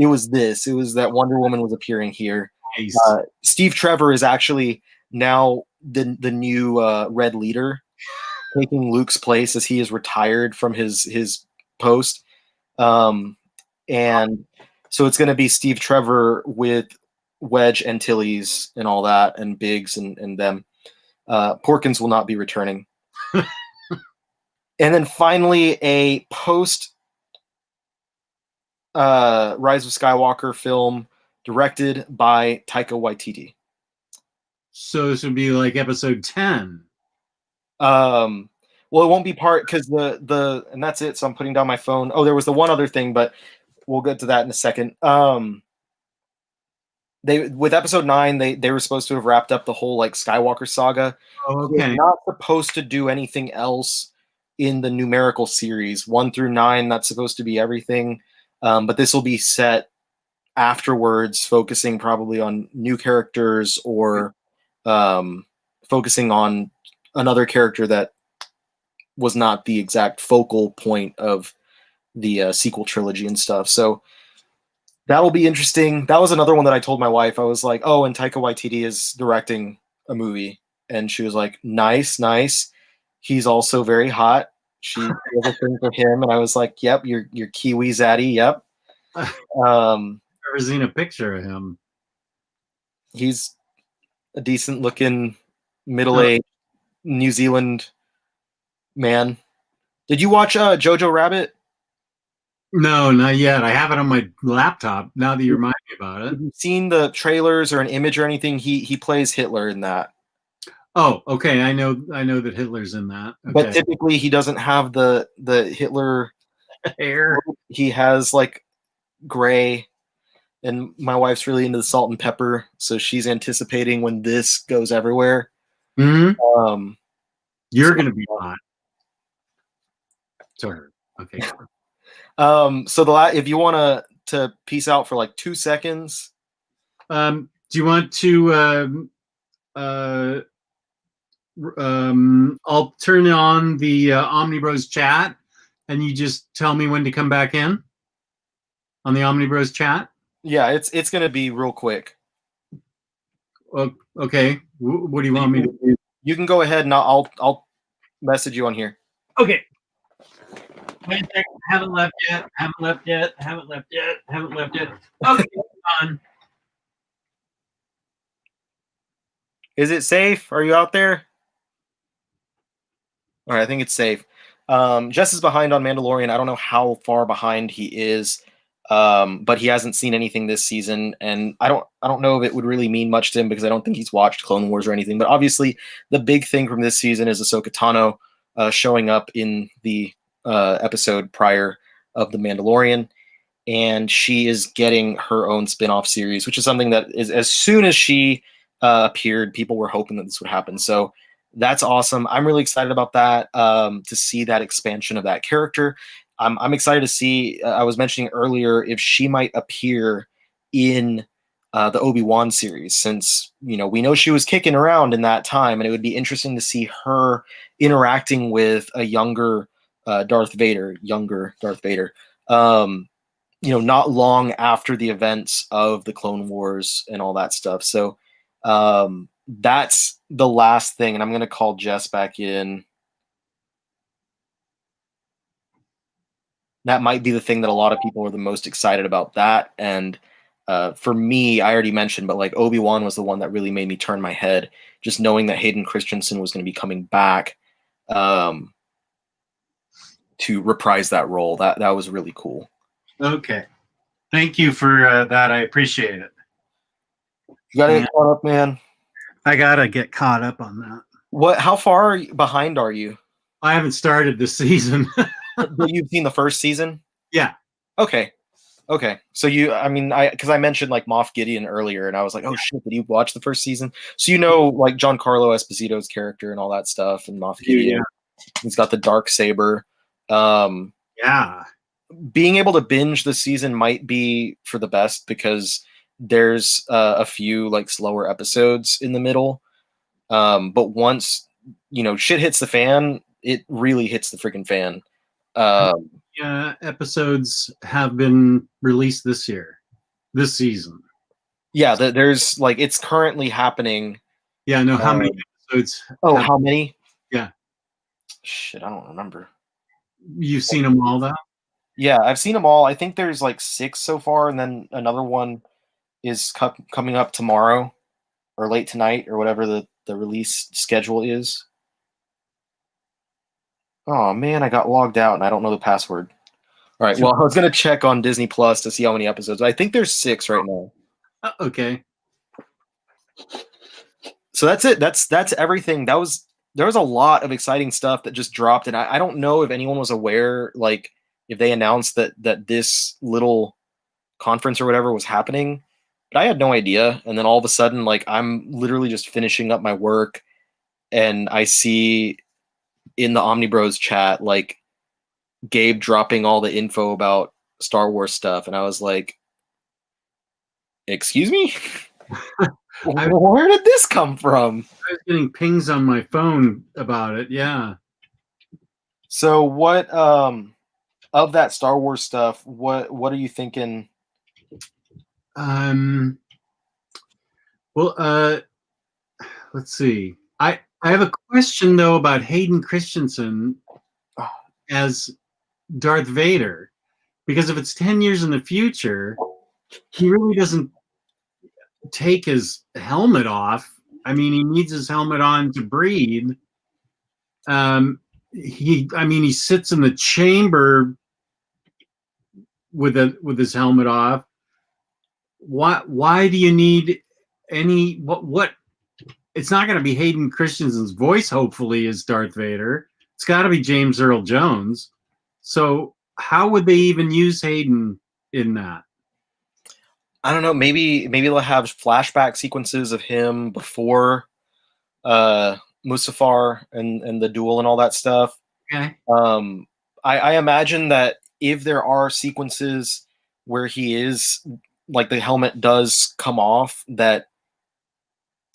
was that Wonder Woman was appearing here. Nice. Steve Trevor is actually now the new Red Leader, taking Luke's place as he is retired from his post. And so it's going to be Steve Trevor with Wedge Antilles and all that, and Biggs and them. Porkins will not be returning. And then finally, a post Rise of Skywalker film directed by Taika Waititi. So this would be like episode 10. Well, it won't be part because and that's it. So I'm putting down my phone. Oh, there was the one other thing, but we'll get to that in a second. With episode 9, they were supposed to have wrapped up the whole like Skywalker saga. Oh, okay. They're not supposed to do anything else in the numerical series 1 through 9. That's supposed to be everything, but this will be set afterwards, focusing probably on new characters or focusing on another character that was not the exact focal point of the sequel trilogy and stuff. So that'll be interesting. That was another one that I told my wife. I was like, oh, and Taika Waititi is directing a movie. And she was like, nice. He's also very hot. She has a thing for him. And I was like, yep, you're Kiwi Zaddy. Yep. Never seen a picture of him. He's a decent looking middle-aged New Zealand man. Did you watch Jojo Rabbit? No, not yet. I have it on my laptop now that you remind me about it. Have you seen the trailers or an image or anything? He plays Hitler in that. Oh, okay. I know that Hitler's in that. Okay. But typically he doesn't have the Hitler hair. He has like gray. And my wife's really into the salt and pepper, so she's anticipating when this goes everywhere. Mm-hmm. You're gonna be hot. To her. Okay. So if you want to peace out for like 2 seconds. Do you want to I'll turn on the OmniBros chat and you just tell me when to come back in on the OmniBros chat? Yeah, it's going to be real quick. Okay. What do you want me to do? You can go ahead and I'll message you on here. Okay. Wait a second. Haven't left yet. Okay, on. Is it safe? Are you out there? All right, I think it's safe. Jess is behind on Mandalorian. I don't know how far behind he is. but he hasn't seen anything this season, and I don't know if it would really mean much to him because I don't think he's watched Clone Wars or anything. But obviously, the big thing from this season is Ahsoka Tano showing up in the episode prior of The Mandalorian, and she is getting her own spin-off series, which is something that is, as soon as she appeared, people were hoping that this would happen. So that's awesome. I'm really excited about that, to see that expansion of that character. I'm excited to see, I was mentioning earlier, if she might appear in the Obi-Wan series, since, you know, we know she was kicking around in that time, and it would be interesting to see her interacting with a younger Darth Vader, you know, not long after the events of the Clone Wars and all that stuff. So that's the last thing, and I'm going to call Jess back in. That might be the thing that a lot of people are the most excited about, that. And for me, I already mentioned, but like Obi-Wan was the one that really made me turn my head, just knowing that Hayden Christensen was going to be coming back to reprise that role. That was really cool. Okay. Thank you for that. I appreciate it. You gotta get caught up, man. I gotta get caught up on that. How far behind are you? I haven't started this season. But you've seen the first season? Yeah. Okay. So because I mentioned like Moff Gideon earlier, and I was like, oh shit, did you watch the first season? So you know, like Giancarlo Esposito's character and all that stuff, and Moff Gideon. Yeah. He's got the dark saber. Yeah. Being able to binge the season might be for the best, because there's a few like slower episodes in the middle. But once, you know, shit hits the fan, it really hits the freaking fan. Yeah, episodes have been released this season. Yeah, there's like, it's currently happening. Yeah, no, how many episodes? How many? Yeah. Shit, I don't remember. You've seen them all, though? Yeah, I've seen them all. I think there's like 6 so far, and then another one is coming up tomorrow or late tonight, or whatever the release schedule is. Oh man, I got logged out and I don't know the password. All right, well, I was gonna check on Disney Plus to see how many episodes. I think there's 6 right now. Okay. So that's it. That's everything. There was a lot of exciting stuff that just dropped, and I don't know if anyone was aware, like if they announced that this little conference or whatever was happening, but I had no idea. And then all of a sudden, like, I'm literally just finishing up my work, and I see in the OmniBros chat, like, Gabe dropping all the info about Star Wars stuff, and I was like, excuse me? Where did this come from? I was getting pings on my phone about it, yeah. So what of that Star Wars stuff, what are you thinking? Well, let's see. I have a question though about Hayden Christensen as Darth Vader, because if it's 10 years in the future, he really doesn't take his helmet off. I mean, he needs his helmet on to breathe. He sits in the chamber with his helmet off. Why do you need any what it's not going to be Hayden Christensen's voice, hopefully, as Darth Vader. It's got to be James Earl Jones. So how would they even use Hayden in that? I don't know. Maybe they'll have flashback sequences of him before Mustafar and the duel and all that stuff. Okay. I imagine that if there are sequences where he is, like, the helmet does come off, that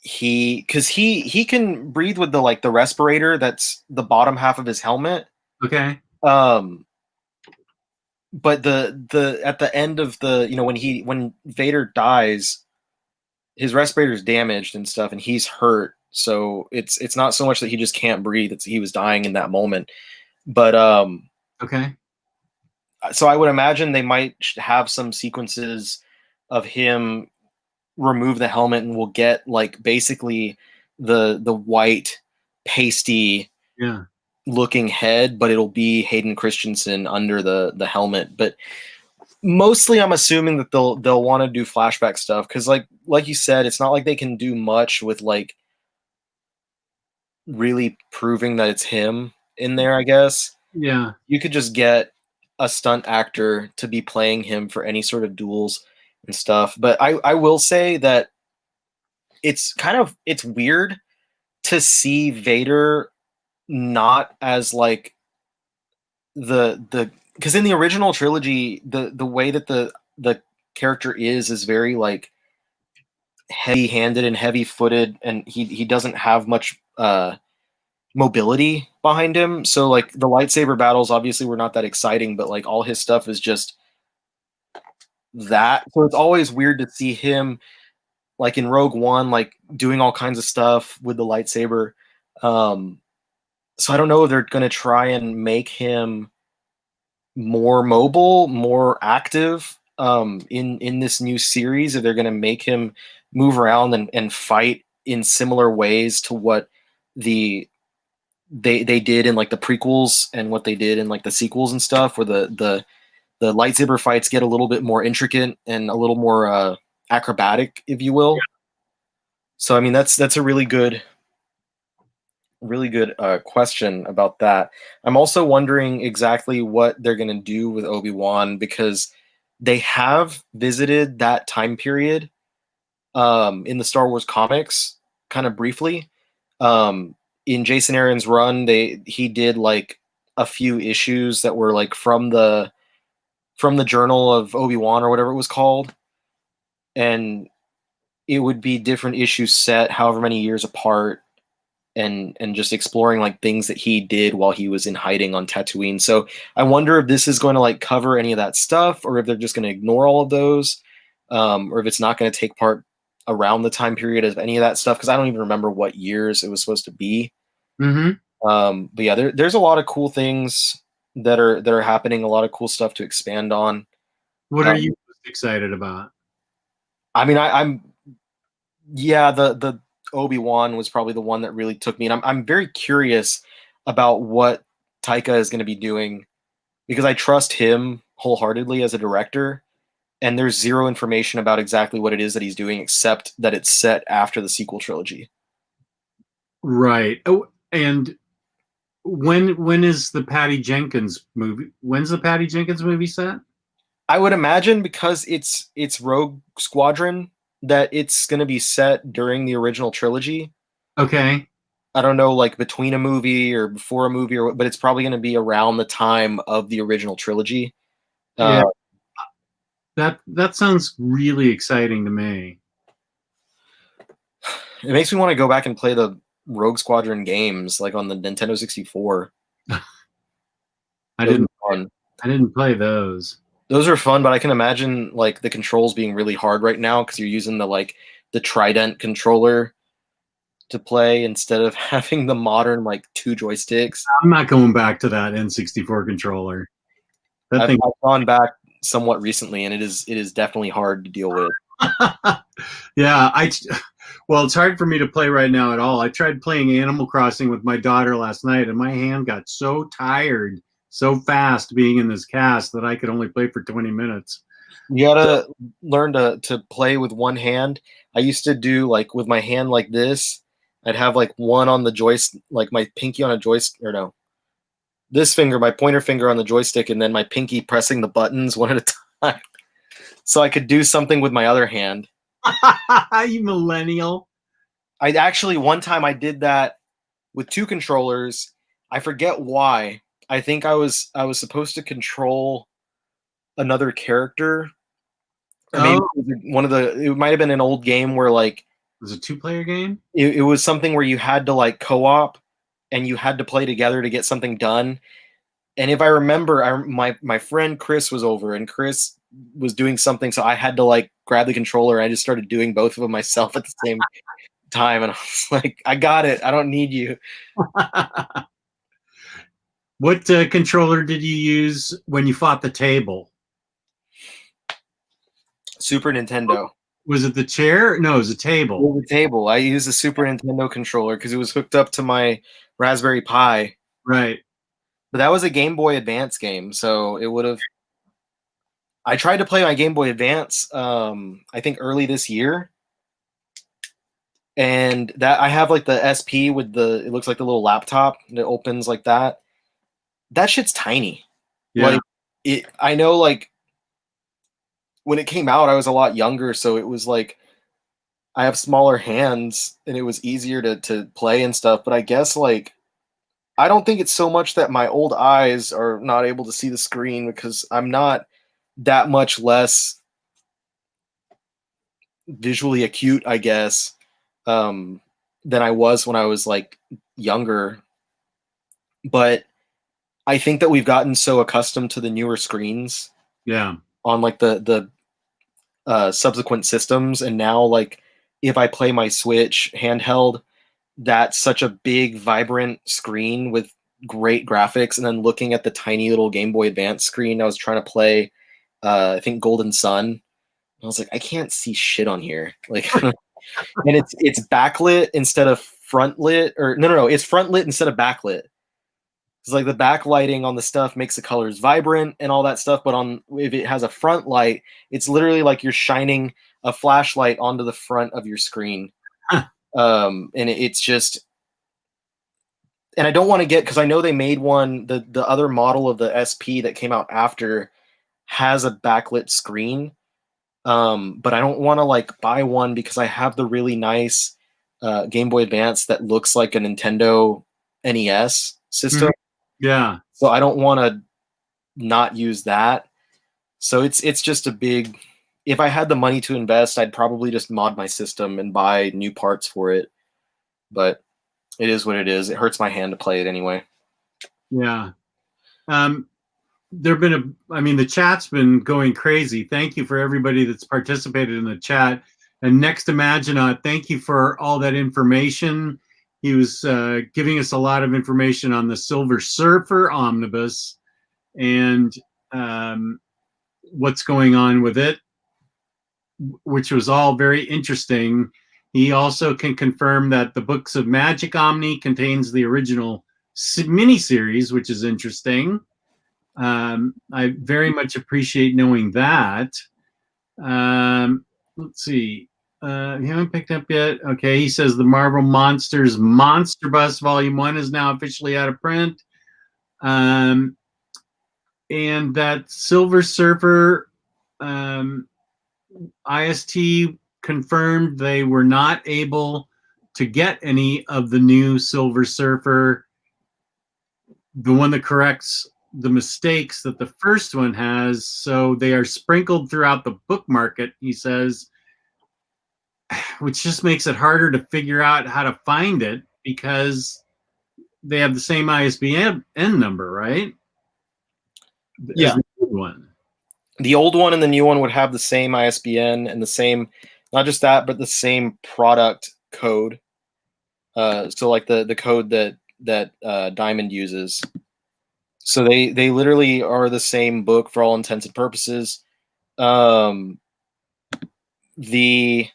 he can breathe with the respirator that's the bottom half of his helmet. Okay. But the at the end of the, you know, when Vader dies, his respirator is damaged and stuff, and he's hurt. So it's not so much that he just can't breathe; it's he was dying in that moment. But okay. So I would imagine they might have some sequences of him remove the helmet, and we'll get like basically the white pasty looking head, but it'll be Hayden Christensen under the helmet. But Mostly, I'm assuming that they'll want to do flashback stuff because, like you said, it's not like they can do much with like really proving that it's him in there. I guess Yeah. you could just get a stunt actor to be playing him for any sort of duels and stuff. But I will say that it's weird to see Vader not as like the because in the original trilogy the way that the character is very like heavy-handed and heavy-footed, and he doesn't have much mobility behind him. So like the lightsaber battles obviously were not that exciting, but like all his stuff is just that. So it's always weird to see him like in Rogue One, like doing all kinds of stuff with the lightsaber. So I don't know if they're gonna try and make him more mobile, more active in this new series, if they're gonna make him move around and fight in similar ways to what the they did in like the prequels and what they did in like the sequels and stuff, where the lightsaber fights get a little bit more intricate and a little more acrobatic, if you will. So I mean that's a really good question about that. I'm also wondering exactly what they're going to do with Obi-Wan, because they have visited that time period in the Star Wars comics kind of briefly. In Jason Aaron's run, he did like a few issues that were like from the Journal of Obi-Wan or whatever it was called, and it would be different issues set however many years apart, and just exploring like things that he did while he was in hiding on Tatooine. So I wonder if this is going to like cover any of that stuff, or if they're just going to ignore all of those, or if it's not going to take part around the time period of any of that stuff, because I don't even remember what years it was supposed to be. Mm-hmm. But yeah, there's a lot of cool things that are happening, a lot of cool stuff to expand on. What are you most excited about? I mean, I'm yeah, the Obi-Wan was probably the one that really took me, and I'm very curious about what Taika is going to be doing, because I trust him wholeheartedly as a director, and there's zero information about exactly what it is that he's doing, except that it's set after the sequel trilogy. Right. Oh, and when is the Patty Jenkins movie? When's the Patty Jenkins movie set? I would imagine, because it's Rogue Squadron, that it's going to be set during the original trilogy. Okay. I don't know, like between a movie or before a movie, but it's probably going to be around the time of the original trilogy. Yeah. That sounds really exciting to me. It makes me want to go back and play the Rogue Squadron games, like on the Nintendo 64. I didn't play those. Those are fun, but I can imagine like the controls being really hard right now, because you're using the Trident controller to play instead of having the modern like 2 joysticks. I'm not going back to that N64 controller. I've gone back somewhat recently, and it is definitely hard to deal with. Yeah, well, it's hard for me to play right now at all. I tried playing Animal Crossing with my daughter last night, and my hand got so tired so fast being in this cast that I could only play for 20 minutes. You gotta learn to play with one hand. I used to do like with my hand like this. I'd have like one on the joystick, like my pinky on a joystick, or no, this finger, my pointer finger on the joystick, and then my pinky pressing the buttons one at a time, so I could do something with my other hand. You millennial. I actually, one time I did that with 2 controllers. I forget why. I think I was supposed to control another character. Maybe it might have been an old game where like it was a 2-player game. It was something where you had to like co-op, and you had to play together to get something done. And if I remember, my friend Chris was over, and Chris was doing something, so I had to like grab the controller, and I just started doing both of them myself at the same time, and I was like, I got it, I don't need you. What controller did you use when you fought the table? Super Nintendo. Was it the chair? No, it was a table. It was a table. I used a Super Nintendo controller because it was hooked up to my Raspberry Pi. Right. But that was a Game Boy Advance game, so it would have. I tried to play my Game Boy Advance, I think early this year. And that I have like the SP with it looks like the little laptop that opens like that. That shit's tiny. Yeah. Like I know like when it came out, I was a lot younger, so it was like I have smaller hands and it was easier to play and stuff. But I guess like I don't think it's so much that my old eyes are not able to see the screen because I'm not that much less visually acute, I guess, than I was when I was like younger. But I think that we've gotten so accustomed to the newer screens Yeah. on like the subsequent systems, and now like if I play my Switch handheld, that's such a big, vibrant screen with great graphics, and then looking at the tiny little Game Boy Advance screen, I was trying to play, I think Golden Sun. I was like, I can't see shit on here, like, and it's backlit instead of front lit, or no, it's front lit instead of backlit. It's like the backlighting on the stuff makes the colors vibrant and all that stuff, but if it has a front light, it's literally like you're shining a flashlight onto the front of your screen. And it's just, and I don't want to get, because I know they made one, the other model of the SP that came out after has a backlit screen, but I don't want to like buy one because I have the really nice Game Boy Advance that looks like a Nintendo NES system. Yeah. So I don't want to not use that. So it's just a big, if I had the money to invest, I'd probably just mod my system and buy new parts for it. But it is what it is. It hurts my hand to play it anyway. Yeah. There've been the chat's been going crazy. Thank you for everybody that's participated in the chat. And Next Imaginaut, thank you for all that information. He was giving us a lot of information on the Silver Surfer Omnibus and what's going on with it, which was all very interesting. He also can confirm that the Books of Magic Omni contains the original miniseries, which is interesting. I very much appreciate knowing that. Let's see. You haven't picked up yet? Okay, he says the Marvel Monsters Monster Bus Volume 1 is now officially out of print. And that Silver Surfer IST confirmed they were not able to get any of the new Silver Surfer, the one that corrects the mistakes that the first one has. So they are sprinkled throughout the book market, he says, which just makes it harder to figure out how to find it because they have the same ISBN number, right? Yeah. As the new one. The old one and the new one would have the same ISBN and the same, not just that, but the same product code. So like the code that Diamond uses. So they literally are the same book for all intents and purposes. And he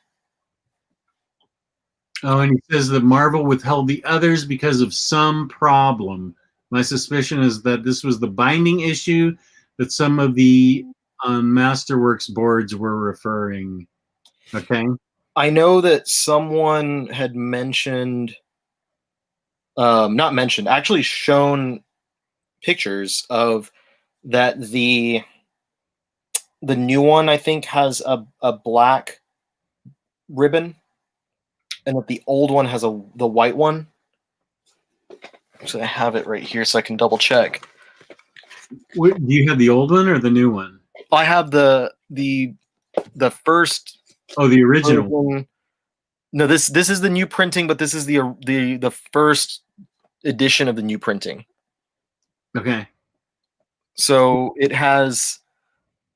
says that Marvel withheld the others because of some problem. My suspicion is that this was the binding issue that some of the Masterworks boards were referring. Okay. I know that someone had mentioned, not mentioned, actually shown pictures of that the new one I think has a black ribbon, and that the old one has the white one. So I have it right here so I can double check. Do you have the old one or the new one? I have the first. Oh, the original. Version. No, this is the new printing, but this is the first edition of the new printing. Okay. So it has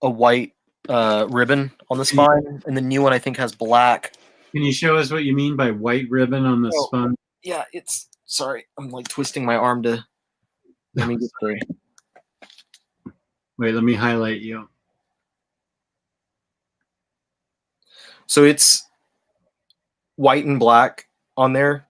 a white ribbon on the spine, and the new one I think has black. Can you show us what you mean by white ribbon on the spine? Yeah, it's, sorry, I'm like twisting my arm to. Let me get through. Wait, let me highlight you. So it's white and black on there.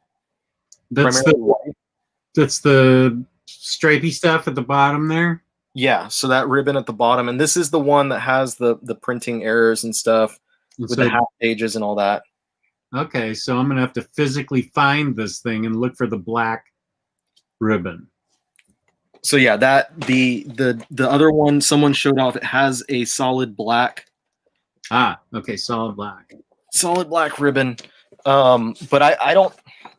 That's the stripy stuff at the bottom there. Yeah, so that ribbon at the bottom, and this is the one that has the printing errors and stuff And with so, the half pages and all that. okay, so I'm gonna have to physically find this thing and look for the black ribbon. So yeah, that the other one someone showed off, it has a solid black Okay, solid black. ribbon. But I don't,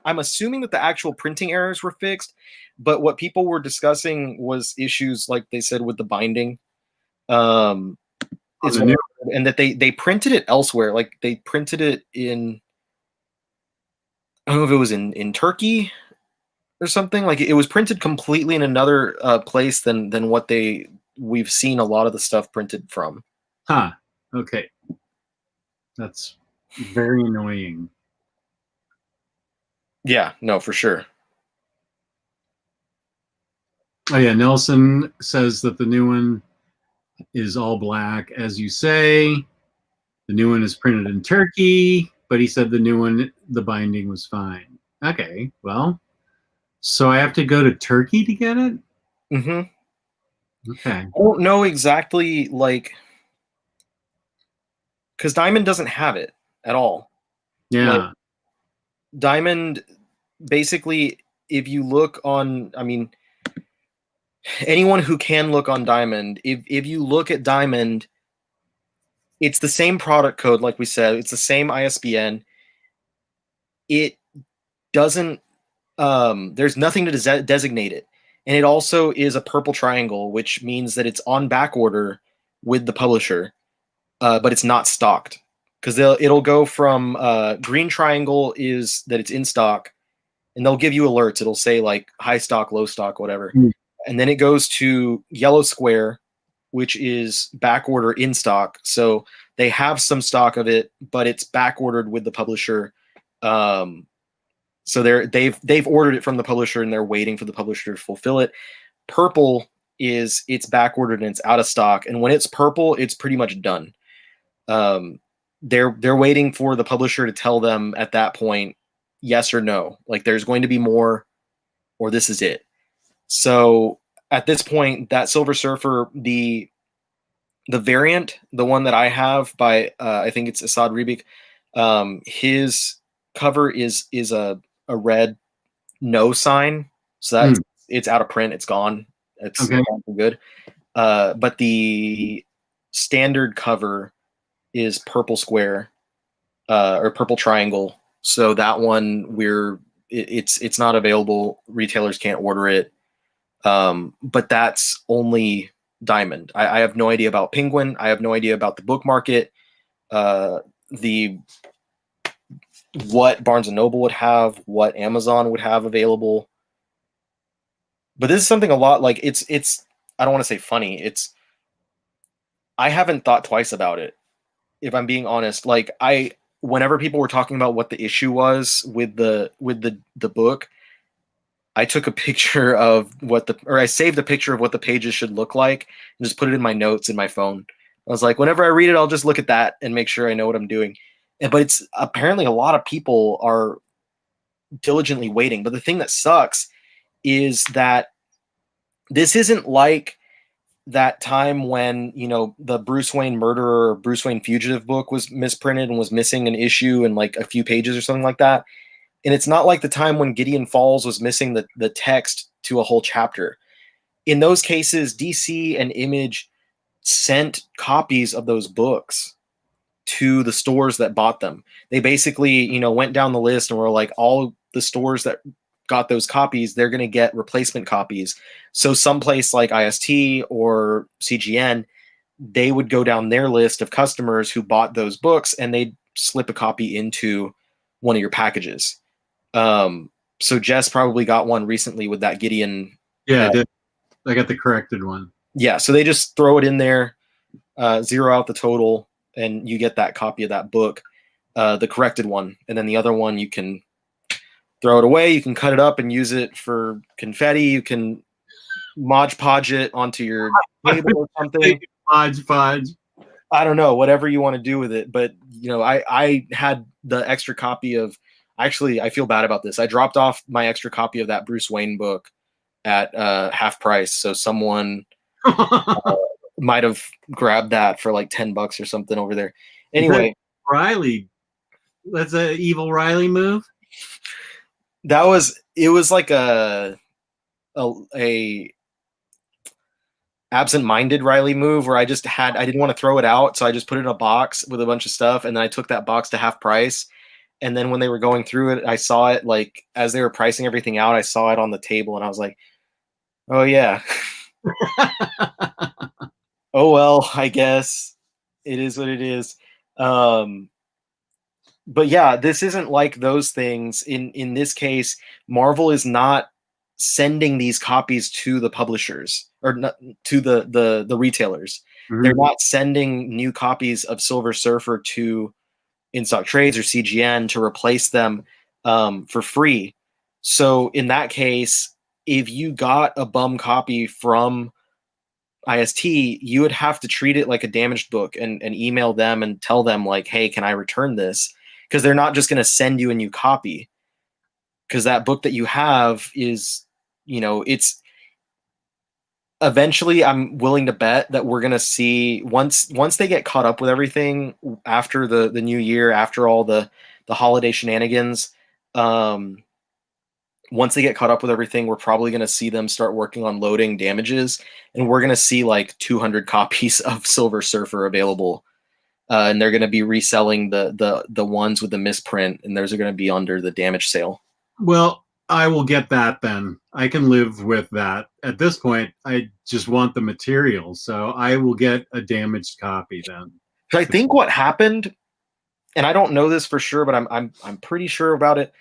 I'm assuming that the actual printing errors were fixed, but what people were discussing was issues like they said with the binding. On Is the new, and that they printed it elsewhere, like they printed it in, I don't know if it was in Turkey or something. Like it was printed completely in another place than what we've seen a lot of the stuff printed from. okay, that's very annoying. Yeah, no, for sure. Oh yeah, Nelson says that the new one is all black, as you say. The new one is printed in Turkey, but he said the new one, the binding was fine. Okay, well, so I have to go to Turkey to get it? Okay. I don't know exactly, like, because Diamond doesn't have it at all. Yeah. Like, Diamond, basically, if you look on, I mean, anyone who can look on Diamond, if you look at Diamond, it's the same product code, like we said, it's the same ISBN. It doesn't, there's nothing to designate it. And it also is a purple triangle, which means that it's on back order with the publisher, but it's not stocked. Because it'll go from green triangle is that it's in stock, and they'll give you alerts. It'll say like high stock, low stock, whatever. And then it goes to yellow square, which is back order in stock. So they have some stock of it, but it's back ordered with the publisher. So they've ordered it from the publisher and they're waiting for the publisher to fulfill it. Purple is it's back ordered and it's out of stock. And when it's purple, it's pretty much done. They're waiting for the publisher to tell them at that point, yes or no. Like there's going to be more, or this is it. So at this point, that Silver Surfer, the variant, the one that I have by I think it's Asad Ribik, his cover is a red no sign, so that it's out of print, it's gone, it's Okay. good. But the standard cover is purple square or purple triangle. So that one it's not available. Retailers can't order it. But that's only Diamond. I have no idea about Penguin. I have no idea about the book market. What Barnes and Noble would have, what Amazon would have available. But this is something a lot like it's I don't want to say funny. I haven't thought twice about it, if I'm being honest. Like whenever people were talking about what the issue was with the book, I took a picture of I saved a picture of what the pages should look like and just put it in my notes in my phone. I was like, whenever I read it, I'll just look at that and make sure I know what I'm doing. But it's apparently a lot of people are diligently waiting. But the thing that sucks is that this isn't like that time when, the Bruce Wayne murderer, Bruce Wayne fugitive book was misprinted and was missing an issue and like a few pages or something like that. And it's not like the time when Gideon Falls was missing the text to a whole chapter. In those cases, DC and Image sent copies of those books to the stores that bought them. They basically, went down the list and were like, all the stores that got those copies, they're going to get replacement copies. So someplace like IST or CGN, they would go down their list of customers who bought those books and they'd slip a copy into one of your packages. So Jess probably got one recently with that Gideon. Yeah, I did. I got the corrected one. Yeah, so they just throw it in there, zero out the total, and you get that copy of that book, the corrected one. And then the other one, you can throw it away. You can cut it up and use it for confetti. You can Mod Podge it onto your table or something. Podge. I don't know, whatever you want to do with it. But, I had the extra copy of, actually, I feel bad about this. I dropped off my extra copy of that Bruce Wayne book at half price. So someone might have grabbed that for like $10 or something over there. Anyway, Ryley, that's an evil Ryley move. it was like a absent-minded Ryley move where I didn't want to throw it out, so I just put it in a box with a bunch of stuff, and then I took that box to half price. And then when they were going through it, I saw it, like, as they were pricing everything out, I saw it on the table, and I was like, oh yeah. Oh well, I guess it is what it is. But yeah, this isn't like those things. In this case, Marvel is not sending these copies to the publishers or not, to the retailers. Mm-hmm. They're not sending new copies of Silver Surfer to In-Stock Trades or CGN to replace them for free. So in that case, if you got a bum copy from IST, you would have to treat it like a damaged book and email them and tell them, like, hey, can I return this? Because they're not just going to send you a new copy. Because that book that you have is, it's eventually, I'm willing to bet that we're going to see once they get caught up with everything after the new year, after all the holiday shenanigans, once they get caught up with everything, we're probably going to see them start working on loading damages, and we're going to see like 200 copies of Silver Surfer available, and they're going to be reselling the ones with the misprint, and those are going to be under the damage sale. Well, I will get that then. I can live with that. At this point, I just want the material, so I will get a damaged copy then. So I think what happened, and I don't know this for sure, but I'm pretty sure about it.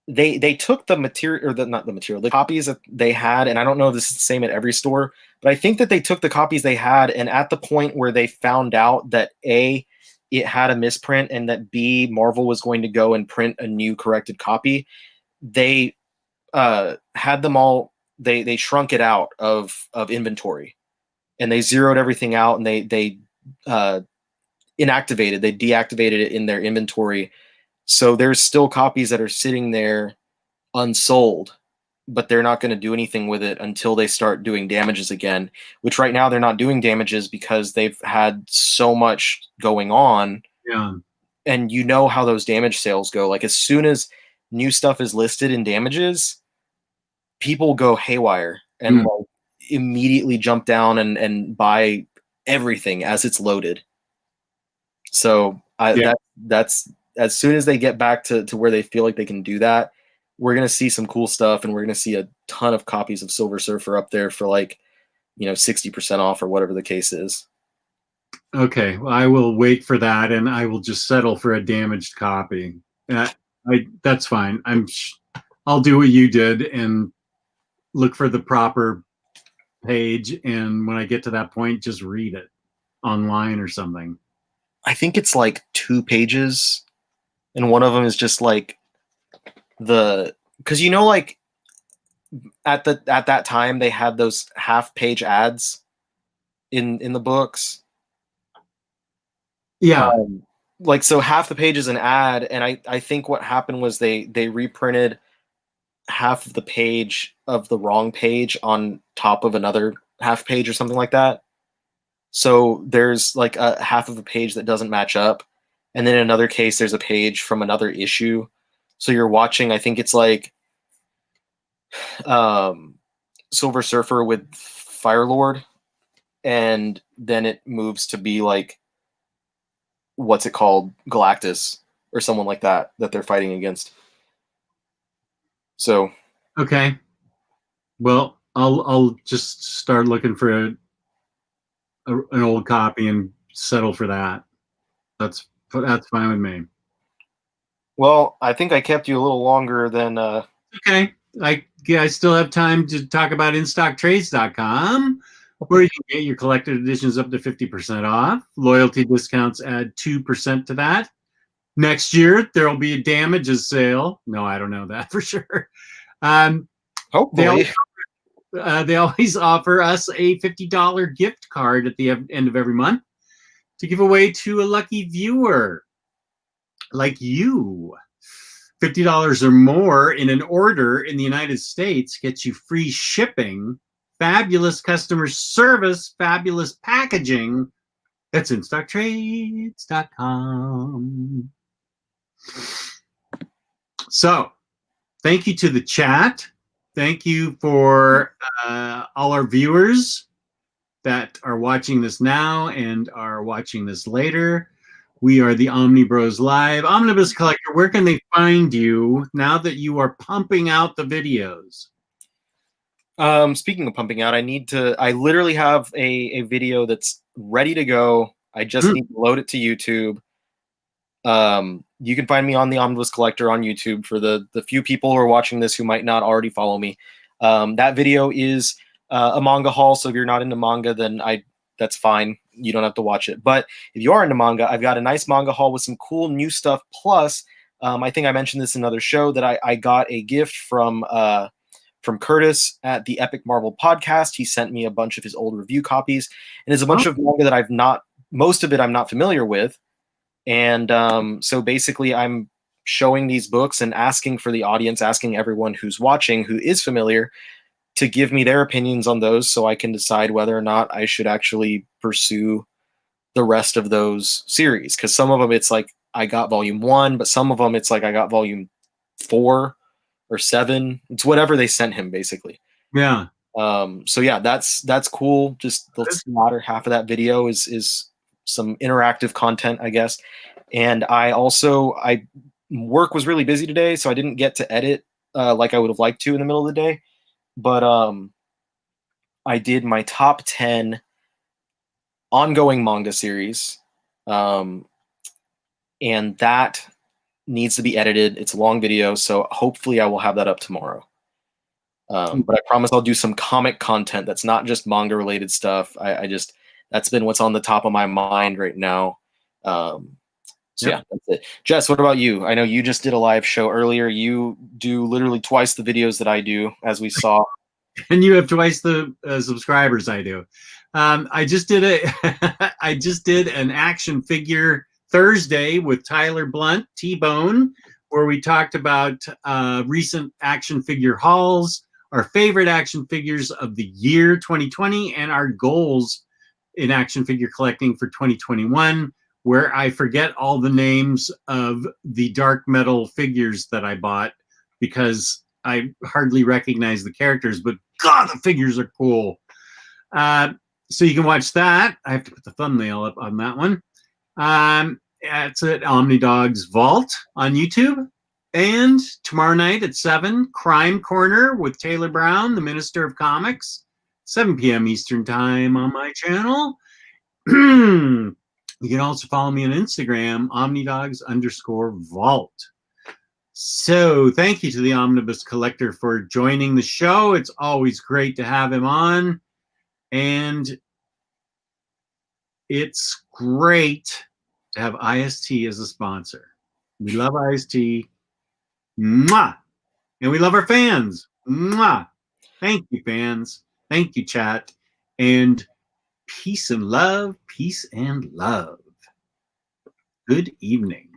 They took the material, or the copies that they had, and I don't know if this is the same at every store, but I think that they took the copies they had, and at the point where they found out that A, it had a misprint, and that B, Marvel was going to go and print a new corrected copy, they had them all, they shrunk it out of inventory, and they zeroed everything out, and they deactivated it in their inventory. So there's still copies that are sitting there unsold, but they're not going to do anything with it until they start doing damages again, which right now they're not doing damages because they've had so much going on. Yeah. And you know how those damage sales go. Like, as soon as new stuff is listed in damages, people go haywire and like, immediately jump down and buy everything as it's loaded. So that's as soon as they get back to where they feel like they can do that, we're going to see some cool stuff, and we're going to see a ton of copies of Silver Surfer up there for like, 60% off or whatever the case is. Okay, well, I will wait for that, and I will just settle for a damaged copy. That's fine. I'll do what you did and look for the proper page, and when I get to that point, just read it online or something. I think it's like 2 pages. And one of them is just like because like at that time they had those half-page ads in the books. Yeah. Like, so half the page is an ad, and I think what happened was they reprinted half of the page of the wrong page on top of another half page or something like that. So there's like a half of a page that doesn't match up. And then in another case, there's a page from another issue. So you're watching, I think it's like Silver Surfer with Firelord. And then it moves to be like, what's it called? Galactus or someone like that they're fighting against. So. Okay. Well, I'll just start looking for an old copy and settle for that. That's fine with me. Well, I think I kept you a little longer than. Okay, I still have time to talk about InStockTrades.com, where you can get your collected editions up to 50% off. Loyalty discounts add 2% to that. Next year there will be a damages sale. No, I don't know that for sure. Hopefully. They always offer us a $50 gift card at the end of every month to give away to a lucky viewer like you. $50 or more in an order in the United States gets you free shipping fabulous customer service, fabulous packaging. That's InStockTrades.com. So, thank you to the chat. Thank you for all our viewers that are watching this now and are watching this later. We are the Omnibros Live. Omnibus Collector, where can they find you now that you are pumping out the videos? Speaking of pumping out, I literally have a video that's ready to go. I just need to load it to YouTube. You can find me on the Omnibus Collector on YouTube for the few people who are watching this who might not already follow me. That video is a manga haul, so if you're not into manga, then that's fine. You don't have to watch it. But if you are into manga, I've got a nice manga haul with some cool new stuff. Plus, I think I mentioned this in another show that I got a gift from Curtis at the Epic Marvel podcast. He sent me a bunch of his old review copies, and it's a bunch of manga that most of it I'm not familiar with. And so basically I'm showing these books and asking for the audience, asking everyone who's watching who is familiar to give me their opinions on those so I can decide whether or not I should actually pursue the rest of those series. Because some of them it's like I got volume 1, but some of them it's like I got volume 4 or 7. It's whatever they sent him, basically. Yeah. So yeah, that's cool. Just the latter half of that video is some interactive content, I guess. And work was really busy today, so I didn't get to edit like I would have liked to in the middle of the day. But I did my top 10 ongoing manga series. And that needs to be edited. It's a long video, so hopefully I will have that up tomorrow. But I promise I'll do some comic content that's not just manga related stuff. That's been what's on the top of my mind right now. So yeah, that's it. Jess, what about you? I know you just did a live show earlier. You do literally twice the videos that I do, as we saw. And you have twice the subscribers I do. I just did an action figure Thursday with Tyler Blunt, T-Bone, where we talked about recent action figure hauls, our favorite action figures of the year 2020, and our goals in action figure collecting for 2021, where I forget all the names of the dark metal figures that I bought because I hardly recognize the characters, but God, the figures are cool. So you can watch that. I have to put the thumbnail up on that one. It's at Omnidog's Vault on YouTube. And tomorrow night at 7, Crime Corner with Taylor Brown, the Minister of Comics, 7 p.m. Eastern Time on my channel. You can also follow me on Instagram, omnidogs_vault. So thank you to the Omnibus Collector for joining the show. It's always great to have him on. And it's great to have IST as a sponsor. We love IST. Mwah! And we love our fans. Mwah! Thank you, fans. Thank you, chat. And peace and love. Peace and love. Good evening.